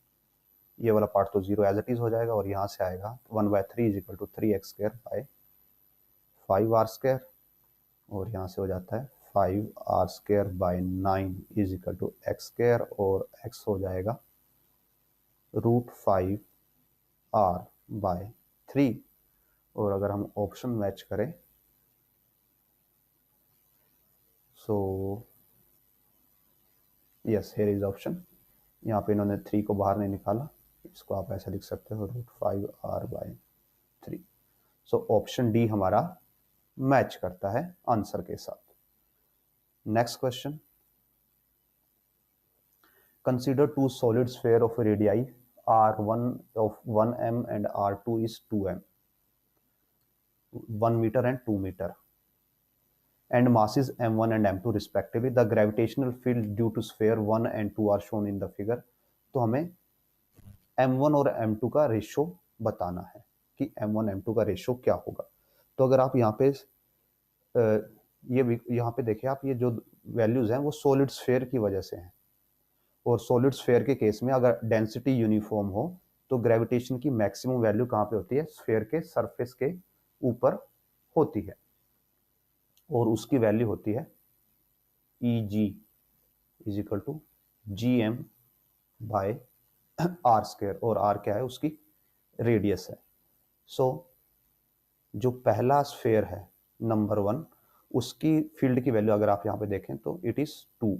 [SPEAKER 1] ये वाला पार्ट तो जीरो एज इट इज हो जाएगा, और यहाँ से आएगा 1/3 is equal to 3x² bye 5r², और यहाँ से हो जाता है 5r² bye 9 is equal to x², और x हो जाएगा √5r/3। और अगर हम ऑप्शन मैच करें, so yes here is option, यहाँ पे इन्होंने 3 को बाहर नहीं निकाला, इसको आप ऐसा लिख सकते हो √5r/3। सो ऑप्शन डी हमारा मैच करता है आंसर के साथ। Next question, consider to solid sphere of radii r1 of 1m and r2 is 2m, 1 meter and 2 meter, and masses m1 and m2 respectively. The gravitational field due to sphere 1 and 2 are shown in the figure. तो हमें m1 और m2 का रेशो बताना है कि m1 m2 का रेशो क्या होगा। तो अगर आप यहाँ पे ये यहाँ पे देखिए आप, ये जो वैल्यूज हैं वो सॉलिड स्फीयर की वजह से हैं, और सॉलिड स्फीयर के केस में अगर डेंसिटी यूनिफॉर्म हो तो ग्रेविटेशन की मैक्सिमम वैल्यू कहाँ पे होती है, स्फीयर के सरफेस के ऊपर होती है, और उसकी वैल्यू होती है E G is equal to G M by r², और r क्या है, उसकी रेडियस है। सो जो पहला स्फीयर है नंबर 1, उसकी फील्ड की वैल्यू अगर आप यहाँ पे देखें तो इट इज 2,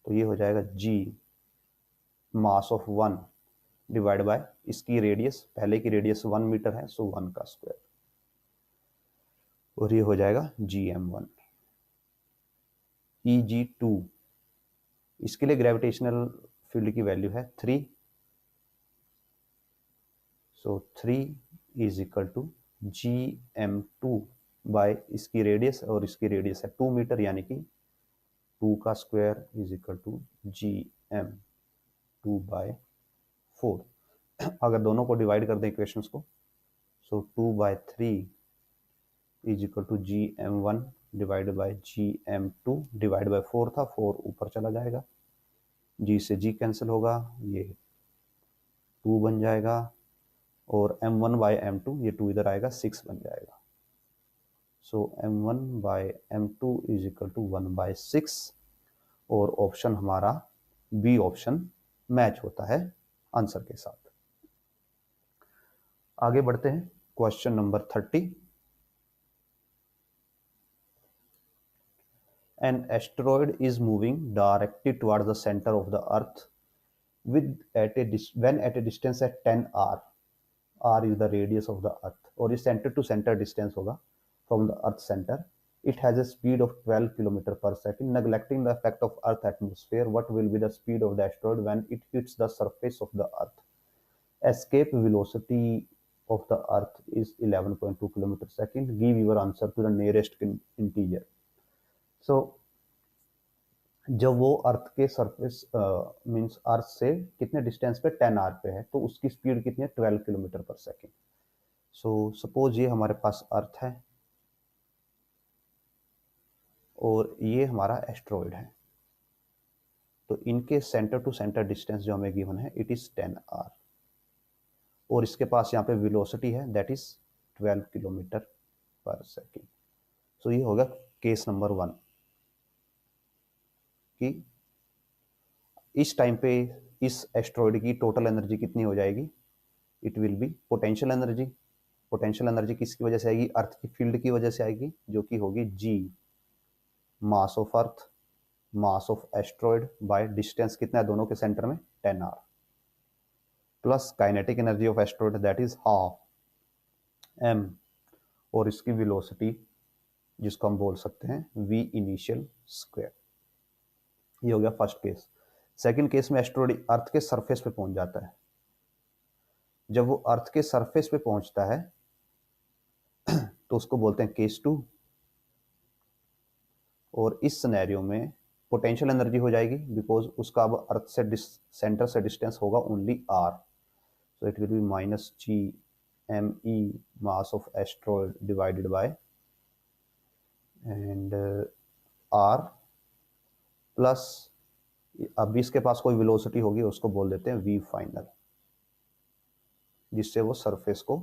[SPEAKER 1] तो ये हो जाएगा g mass of 1 divide by इसकी रेडियस, पहले की रेडियस 1 मीटर है, सो 1 का स्क्वायर, और ये हो जाएगा gm1। Eg2, इसके लिए ग्रेविटेशनल फील्ड की वैल्यू है 3, so 3 is equal to gm2 by इसकी रेडियस, और इसकी रेडियस है 2 मीटर, यानी कि 2 का square is equal to gm2 by 4। अगर दोनों को डिवाइड कर दें इक्वेशंस को, so 2/3 is equal to gm1 divide by gm2 divide by 4 था, 4 ऊपर चला जाएगा, g से g कैंसिल होगा, ये 2 बन जाएगा, और m1 बाय m2, ये 2 इधर आएगा, 6 बन जाएगा। So m1 by m2 is equal to 1/6, और ऑप्शन हमारा बी ऑप्शन मैच होता है आंसर के साथ। आगे बढ़ते हैं, question number 30। An asteroid is moving directly towards the center of the earth when at a distance at 10 r. r is the radius of the earth, और ये center to center distance होगा from the earth center. It has a speed of 12 km per second. Neglecting the effect of earth atmosphere, what will be the speed of the asteroid when it hits the surface of the earth? Escape velocity of the earth is 11.2 km per second. Give your answer to the nearest integer. So जब वो अर्थ के सरफेस मींस अर्थ से कितने डिस्टेंस पे 10 आर पे है, तो उसकी स्पीड कितनी है 12 किलोमीटर पर सेकेंड. सो सपोज ये हमारे पास अर्थ है और ये हमारा एस्ट्रॉइड है, तो इनके सेंटर टू सेंटर डिस्टेंस जो हमें गिवन है इट इज 10 आर, और इसके पास यहाँ पे वेलोसिटी है दैट इज 12 किलोमीटर पर सेकेंड. सो ये होगा केस नंबर 1 कि इस टाइम पे इस एस्ट्रॉइड की टोटल एनर्जी कितनी हो जाएगी. It will B potential energy. Potential energy किसकी वजह से आएगी, अर्थ की फील्ड की वजह से आएगी, जो कि होगी G mass of earth mass of asteroid by distance कितना है दोनों के सेंटर में 10 R, plus kinetic energy of asteroid that is half M, और इसकी वेलोसिटी जिसको हम बोल सकते हैं v इनिशियल स्क्वायर. ये हो गया फर्स्ट केस. सेकंड केस में एस्ट्रॉइड अर्थ के सरफेस पे पहुंच जाता है. जब वो अर्थ के सरफेस पे पहुंचता है तो उसको बोलते हैं केस 2, और इस सिनेरियो में पोटेंशियल एनर्जी हो जाएगी बिकॉज उसका अब अर्थ से सेंटर से डिस्टेंस होगा only R. So it will be minus G M E mass of asteroid divided by and R plus अब इसके पास कोई वेलोसिटी होगी उसको बोल देते हैं वी फाइनल, जिससे वो सरफेस को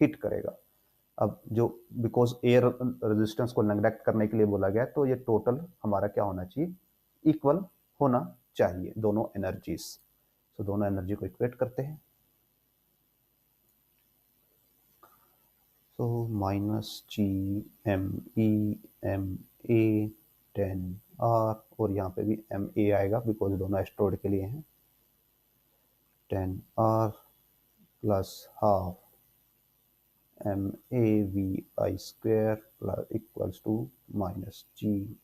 [SPEAKER 1] हिट करेगा. अब जो बिकॉज एयर रेजिस्टेंस को नेग्लेक्ट करने के लिए बोला गया है, तो ये टोटल हमारा क्या होना चाहिए, इक्वल होना चाहिए दोनों एनर्जीज. सो दोनों एनर्जी को इक्वेट करते हैं. So minus G M E M A 10 R, और यहाँ पे भी एम ए आएगा बिकॉज दोनों एस्ट्रॉइड के लिए हैं. 10 R plus half M A V I square plus equals to minus G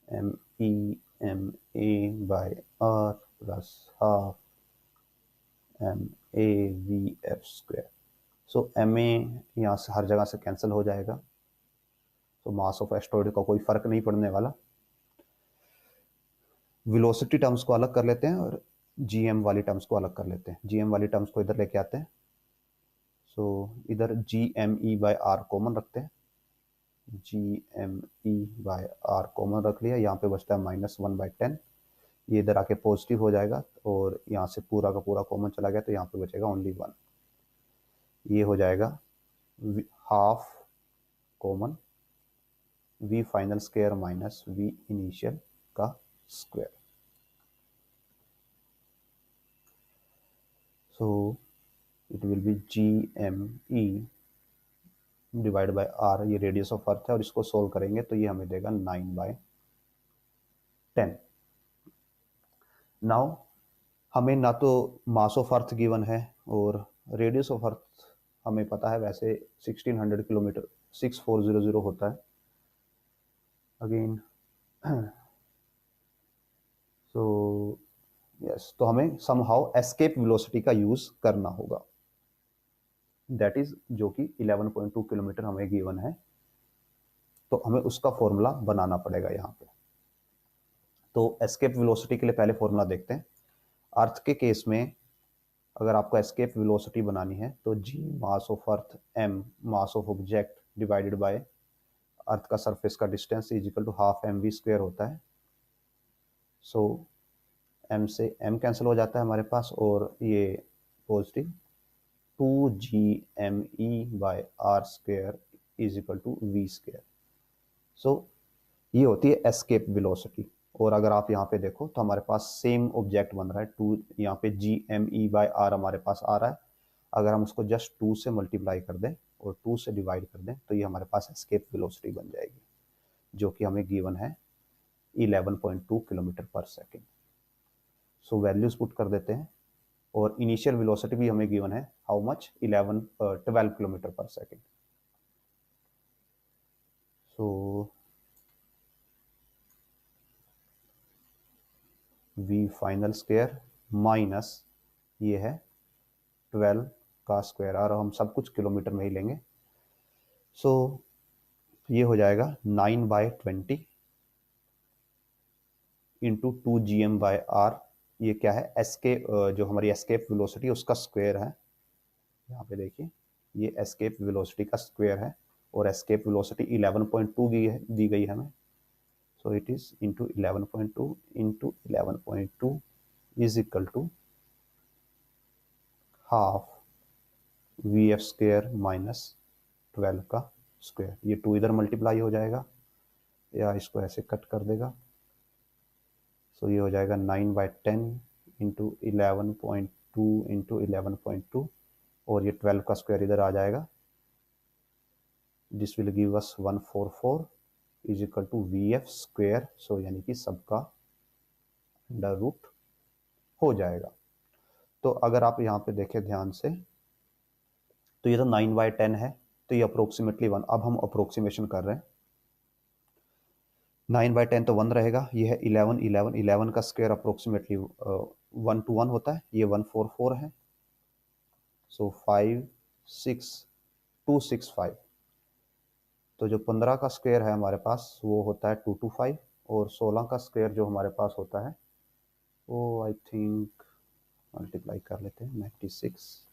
[SPEAKER 1] M E M A by R plus half M A V F square. So M A यहाँ से हर जगह से कैंसिल हो जाएगा, तो मास ऑफ एस्ट्रॉइड का कोई फर्क नहीं पड़ने वाला. वेलोसिटी टर्म्स को अलग कर लेते हैं और जीएम वाली टर्म्स को अलग कर लेते हैं. जीएम वाली टर्म्स को इधर लेके आते हैं. सो इधर G M E by R common रखते हैं. G M E by R common रख लिया. यहाँ पे बचता है -1/10. ये इधर आके पॉजिटिव हो जाएगा और यहाँ से पूरा का पूरा कॉमन चला गया, तो यहाँ पे बचेगा ओनली 1. ये हो जाएगा half common v final square minus v initial का square. So it will be G M E divide by R, ये रेडियस ऑफ अर्थ है, और इसको सोल्व करेंगे तो ये हमें देगा 9/10. नाउ हमें ना तो मास ऑफ अर्थ गिवन है और रेडियस ऑफ अर्थ हमें पता है वैसे 1600 किलोमीटर 6400 होता है अगेन. सो यस, तो हमें समहाउ एस्केप वेलोसिटी का यूज करना होगा, दैट इज जो कि 11.2 किलोमीटर हमें गिवन है, तो हमें उसका फॉर्मूला बनाना पड़ेगा यहाँ पे. तो एस्केप वेलोसिटी के लिए पहले फॉर्मूला देखते हैं. अर्थ के केस में अगर आपको एस्केप वेलोसिटी बनानी है तो G mass of Earth M mass of object divided by Earth का सरफेस का distance is equal to half M V square होता है. सो एम से एम कैंसिल हो जाता है हमारे पास, और ये positive 2gme by R square is equal to V square. So ये होती है एस्केप वेलोसिटी. और अगर आप यहाँ पे देखो तो हमारे पास सेम ऑब्जेक्ट बन रहा है 2, यहाँ पे gme बाय आर हमारे पास आ रहा है. अगर हम उसको जस्ट 2 से मल्टीप्लाई कर दें और 2 से डिवाइड कर दें तो ये हमारे पास एस्केप वेलोसिटी बन जाएगी. जो कि हमें गिवन है 11.2 किलोमीटर पर सेकेंड। सो वैल्यूज पुट कर देते हैं और इनिशियल वेलोसिटी भी हमें गिवन है हाउ मच 12 किलोमीटर पर सेकेंड। सो v फाइनल स्क्वायर माइनस ये है 12 का स्क्वायर, और हम सब कुछ किलोमीटर में ही लेंगे। सो ये हो जाएगा 9/20 इंटू 2 GM/r। ये क्या है, एस्केप, जो हमारी एस्केप वेलोसिटी उसका स्क्वायर है। यहाँ पे देखिए ये एस्केप वेलोसिटी का स्क्वायर है और एस्केप वेलोसिटी 11.2 दी गई है हमें। So it is into 11.2 into 11.2 is equal to half V F square minus 12 का स्क्वायर। ये 2 इधर मल्टीप्लाई हो जाएगा या इसको ऐसे कट कर देगा। सो ये हो जाएगा 9/10 इंटू 11.2 इंटू 11.2 और ये 12 का स्क्वायर इधर आ जाएगा। This will give us 144 is equal to V F square. So यानी कि सबका अंडर रूट हो जाएगा। तो अगर आप यहाँ पे देखें ध्यान से तो ये तो 9/10 है, तो ये अप्रोक्सीमेटली 1। अब हम अप्रोक्सीमेशन कर रहे हैं। 9/10 तो 1 रहेगा, ये है 11 का स्क्वायर अप्रोक्सीमेटली 1 to 1 होता है, ये 144 है। सो 56265। तो जो 15 का स्क्वायर है हमारे पास वो होता है 225 और 16 का स्क्वायर जो हमारे पास होता है वो आई थिंक मल्टीप्लाई कर लेते हैं 96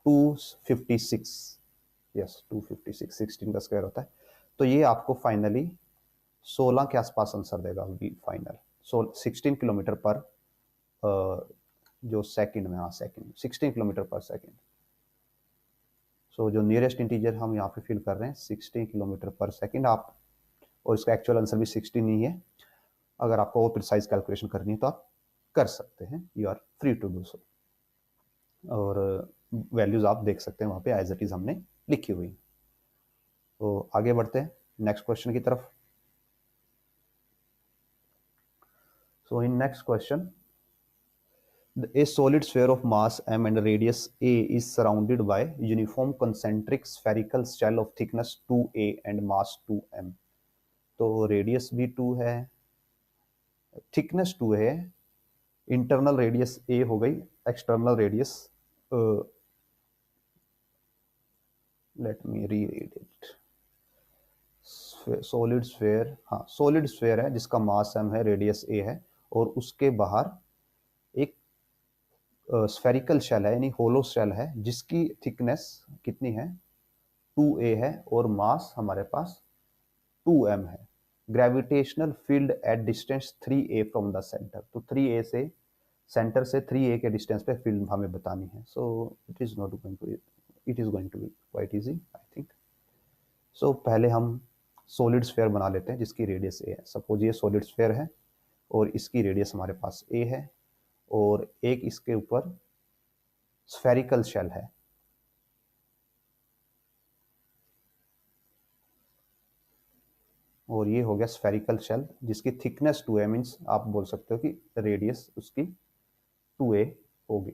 [SPEAKER 1] 256। यस 256, 16 का स्क्वायर होता है। तो ये आपको फाइनली 16 के आसपास आंसर देगा वी फाइनल। 16 किलोमीटर पर जो सेकंड में, हाँ सेकंड 16 किलोमीटर पर सेकंड। सो जो नियरेस्ट इंटीजर हम यहाँ पे फिल कर रहे हैं 16 किलोमीटर पर सेकंड आप, और इसका एक्चुअल आंसर भी 16 ही है। अगर आपको वो प्रिसाइज कैलकुलेशन करनी है तो आप कर सकते हैं, you are free to do so. और वैल्यूज आप देख सकते हैं वहाँ पे एज इट इज हमने लिखी हुई। तो आगे बढ़ते हैं नेक्स्ट क्वेश्चन की तरफ। So in next question, a solid sphere of mass m and radius a is surrounded by uniform concentric spherical shell of thickness 2a and mass 2m। तो रेडियस भी 2 है, थिकनेस 2 है, इंटरनल रेडियस a हो गई, external radius let me read it. Solid sphere, हाँ सॉलिड स्फेयर है जिसका मास m है, रेडियस a है और उसके बाहर एक स्फेरिकल शेल है यानी होलो शेल है जिसकी थिकनेस कितनी है 2a है और मास हमारे पास 2m है। Gravitational field at distance 3a from the centre. तो 3a से सेंटर से 3a के डिस्टेंस पे फील्ड हमें बतानी है। So it is going to be quite easy I think. So पहले हम सॉलिड स्फेयर बना लेते हैं जिसकी रेडियस a है। सपोज ये सॉलिड स्फेयर है और इसकी रेडियस हमारे पास a है और एक इसके ऊपर स्फेरिकल शेल है। और ये हो गया स्फेरिकल शेल जिसकी थिकनेस 2a, मीन्स आप बोल सकते हो कि रेडियस उसकी 2a होगी।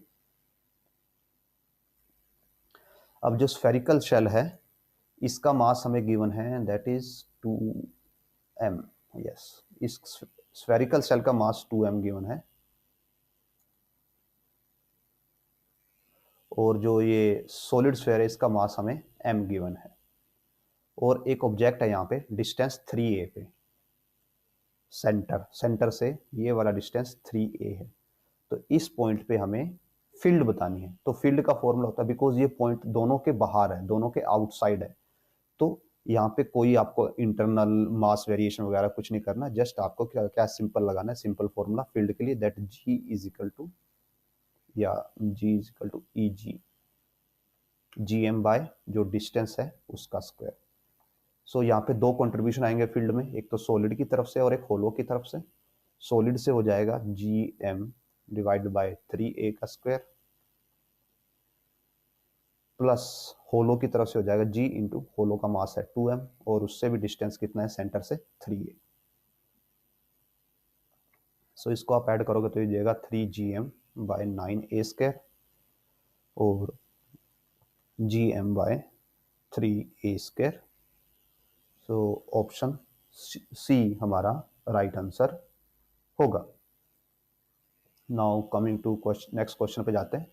[SPEAKER 1] अब जो स्फेरिकल शेल है इसका मास हमें गिवन है दैट इज 2m। यस, इस स्फेरिकल शेल का मास 2m गिवन है और जो ये सॉलिड स्फेयर है इसका मास हमें m गिवन है और एक ऑब्जेक्ट है यहाँ पे डिस्टेंस 3a पे, सेंटर से ये वाला डिस्टेंस 3a है। तो इस पॉइंट पे हमें फील्ड बतानी है। तो फील्ड का फॉर्मूला होता है, बिकॉज ये पॉइंट दोनों के बाहर है, दोनों के आउटसाइड है, तो यहाँ पे कोई आपको इंटरनल मास वेरिएशन वगैरह कुछ नहीं करना, जस्ट आपको क्या क्या सिंपल लगाना है, सिंपल फॉर्मूला फील्ड के लिए that G is equal to E G M by जो डिस्टेंस है उसका स्क्वायर। सो यहाँ पे दो कंट्रीब्यूशन आएंगे फील्ड में, एक तो सॉलिड की तरफ से और एक होलो की तरफ से। सॉलिड से हो जाएगा G M divide by 3a का स्क्वायर प्लस होलो की तरफ से हो जाएगा g इंटू होलो का मास है 2m और उससे भी डिस्टेंस कितना है सेंटर से 3 है। सो इसको आप ऐड करोगे तो ये जाएगा 3gm बाय 9a² और gm by 3a²। So option C हमारा राइट आंसर होगा। Now coming to next question पे जाते हैं।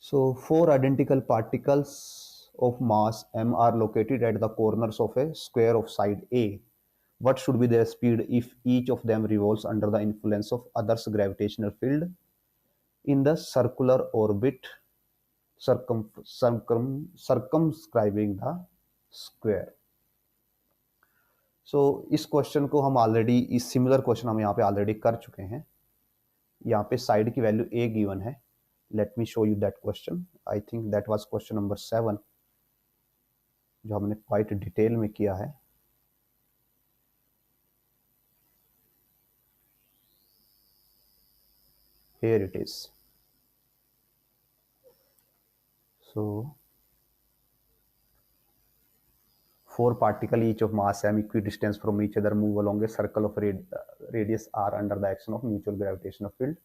[SPEAKER 1] So four identical particles of mass m are located at the corners of a square of side A. What should be their speed if each of them revolves under the influence of others gravitational field in the circular orbit circumscribing the square? So इस क्वेश्चन को हम ऑलरेडी इस सिमिलर क्वेश्चन हम यहाँ पे ऑलरेडी कर चुके हैं। यहाँ पे साइड की वैल्यू a गिवन है। Let me show you that question. I think that was question number 7 जो हमने क्वाइट डिटेल में किया है। Here it is. So four particles each of mass m equidistant from each other move along a circle of radius r under the action of mutual gravitational field.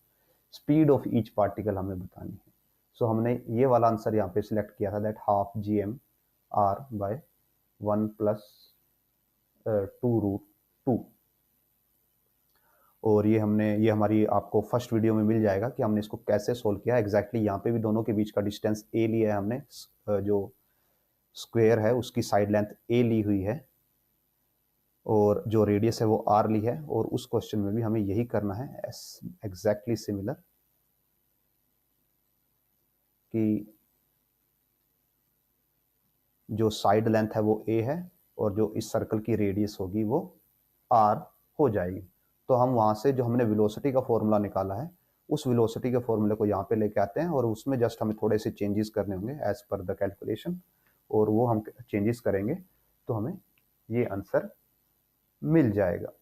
[SPEAKER 1] Speed of each particle हमें बतानी है। So हमने ये वाला आंसर यहाँ पे सिलेक्ट किया था that half gm r by 1 plus 2√2 और ये हमारी आपको फर्स्ट वीडियो में मिल जाएगा कि हमने इसको कैसे सोल्व किया। एग्जैक्टली यहाँ पे भी दोनों के बीच का डिस्टेंस a लिया है हमने, जो स्क्वायर है उसकी साइड लेंथ a ली हुई है और जो रेडियस है वो r ली है और उस क्वेश्चन में भी हमें यही करना है एग्जैक्टली सिमिलर कि जो साइड लेंथ है वो a है और जो इस सर्कल की रेडियस होगी वो r हो जाएगी। तो हम वहां से जो हमने वेलोसिटी का फॉर्मूला निकाला है उस वेलोसिटी के फॉर्मूले को यहाँ पे लेके आते हैं और उसमें जस्ट हमें थोड़े से चेंजेस करने होंगे एज पर द कैलकुलेशन और वो हम चेंजेस करेंगे तो हमें ये आंसर मिल जाएगा।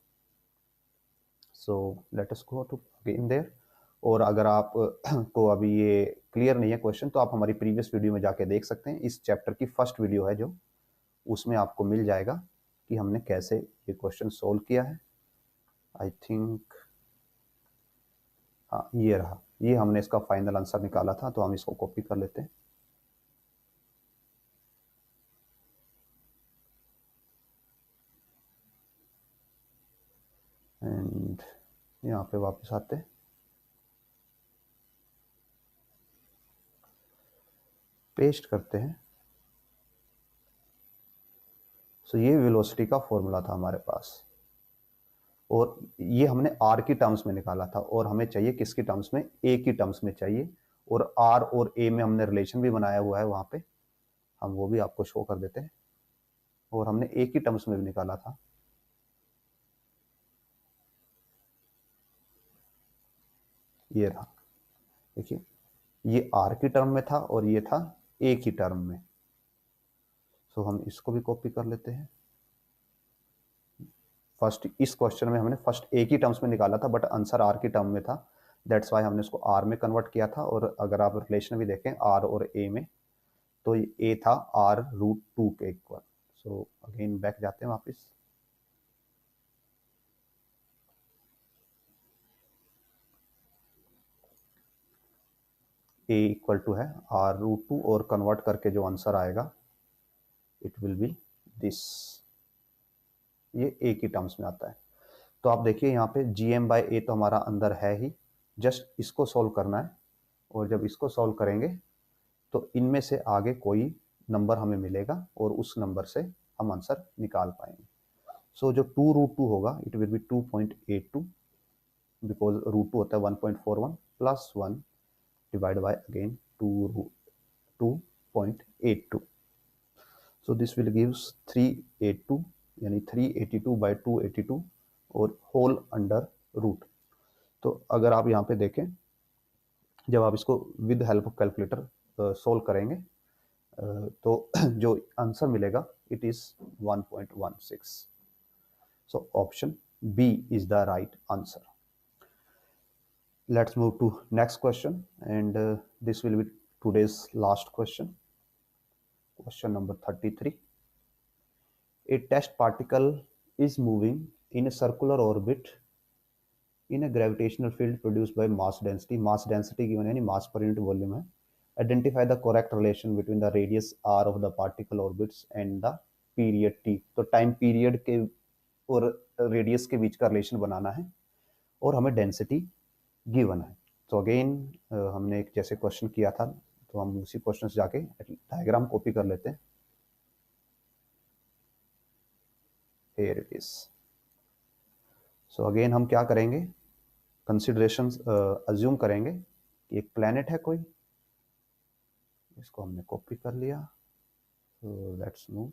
[SPEAKER 1] So let us go to again there. और अगर आप को अभी ये क्लियर नहीं है क्वेश्चन तो आप हमारी प्रीवियस वीडियो में जाके देख सकते हैं। इस चैप्टर की फर्स्ट वीडियो है जो, उसमें आपको मिल जाएगा कि हमने कैसे ये क्वेश्चन सोल्व किया है। आई थिंक हाँ ये रहा, ये हमने इसका फाइनल आंसर निकाला था तो हम इसको कॉपी कर लेते हैं। एंड यहाँ पे वापस आते हैं, पेस्ट करते हैं। सो ये वेलोसिटी का फॉर्मूला था हमारे पास और ये हमने आर की टर्म्स में निकाला था और हमें चाहिए किसकी टर्म्स में, ए की टर्म्स में चाहिए। और आर और ए में हमने रिलेशन भी बनाया हुआ है वहां पे, हम वो भी आपको शो कर देते हैं। और हमने ए की टर्म्स में भी निकाला था। ये रहा, देखिए ये आर की टर्म में था और ये था ए की टर्म में। सो हम इसको भी कॉपी कर लेते हैं। फर्स्ट इस क्वेश्चन में हमने फर्स्ट ए की टर्म्स में निकाला था बट आंसर आर की टर्म में था, दैट्स वाई हमने इसको आर में कन्वर्ट किया था। और अगर आप रिलेशन भी देखें आर और ए में तो ए था r√2 के इक्वल। सो अगेन बैक जाते हैं वापस। ए इक्वल टू है r√2 और कन्वर्ट करके जो आंसर आएगा इट विल बी दिस, ये ए की टर्म्स में आता है। तो आप देखिए यहाँ पे gm/a तो हमारा अंदर है ही, जस्ट इसको सॉल्व करना है और जब इसको सॉल्व करेंगे तो इनमें से आगे कोई नंबर हमें मिलेगा और उस नंबर से हम आंसर निकाल पाएंगे। सो जो 2√2 होगा इट विल बी 2.82 बिकॉज √2 होता है 1.41 plus 1 divide by again 2.82। So this will gives 382 यानी 382/282 और होल अंडर रूट। तो अगर आप यहाँ पे देखें जब आप इसको with help of calculator solve करेंगे तो जो आंसर मिलेगा it is 1.16। So option B is the right answer. Let's move to next question and this will be today's last question number 33. A test particle is moving in a circular orbit in a gravitational field produced by mass density given यानी mass per unit volume है. Identify the correct relation between the radius r of the particle orbits and the period t. तो टाइम पीरियड के और रेडियस के बीच का रिलेशन बनाना है और हमें डेंसिटी गिवन है. तो अगेन हमने एक जैसे क्वेश्चन किया था तो हम उसी क्वेश्चन से जाके डायग्राम कॉपी कर लेते हैं. Here it is. So again हम क्या करेंगे, कंसिडरेशन अज्यूम करेंगे कि एक प्लैनेट है कोई, इसको हमने कॉपी कर लिया. So let's move.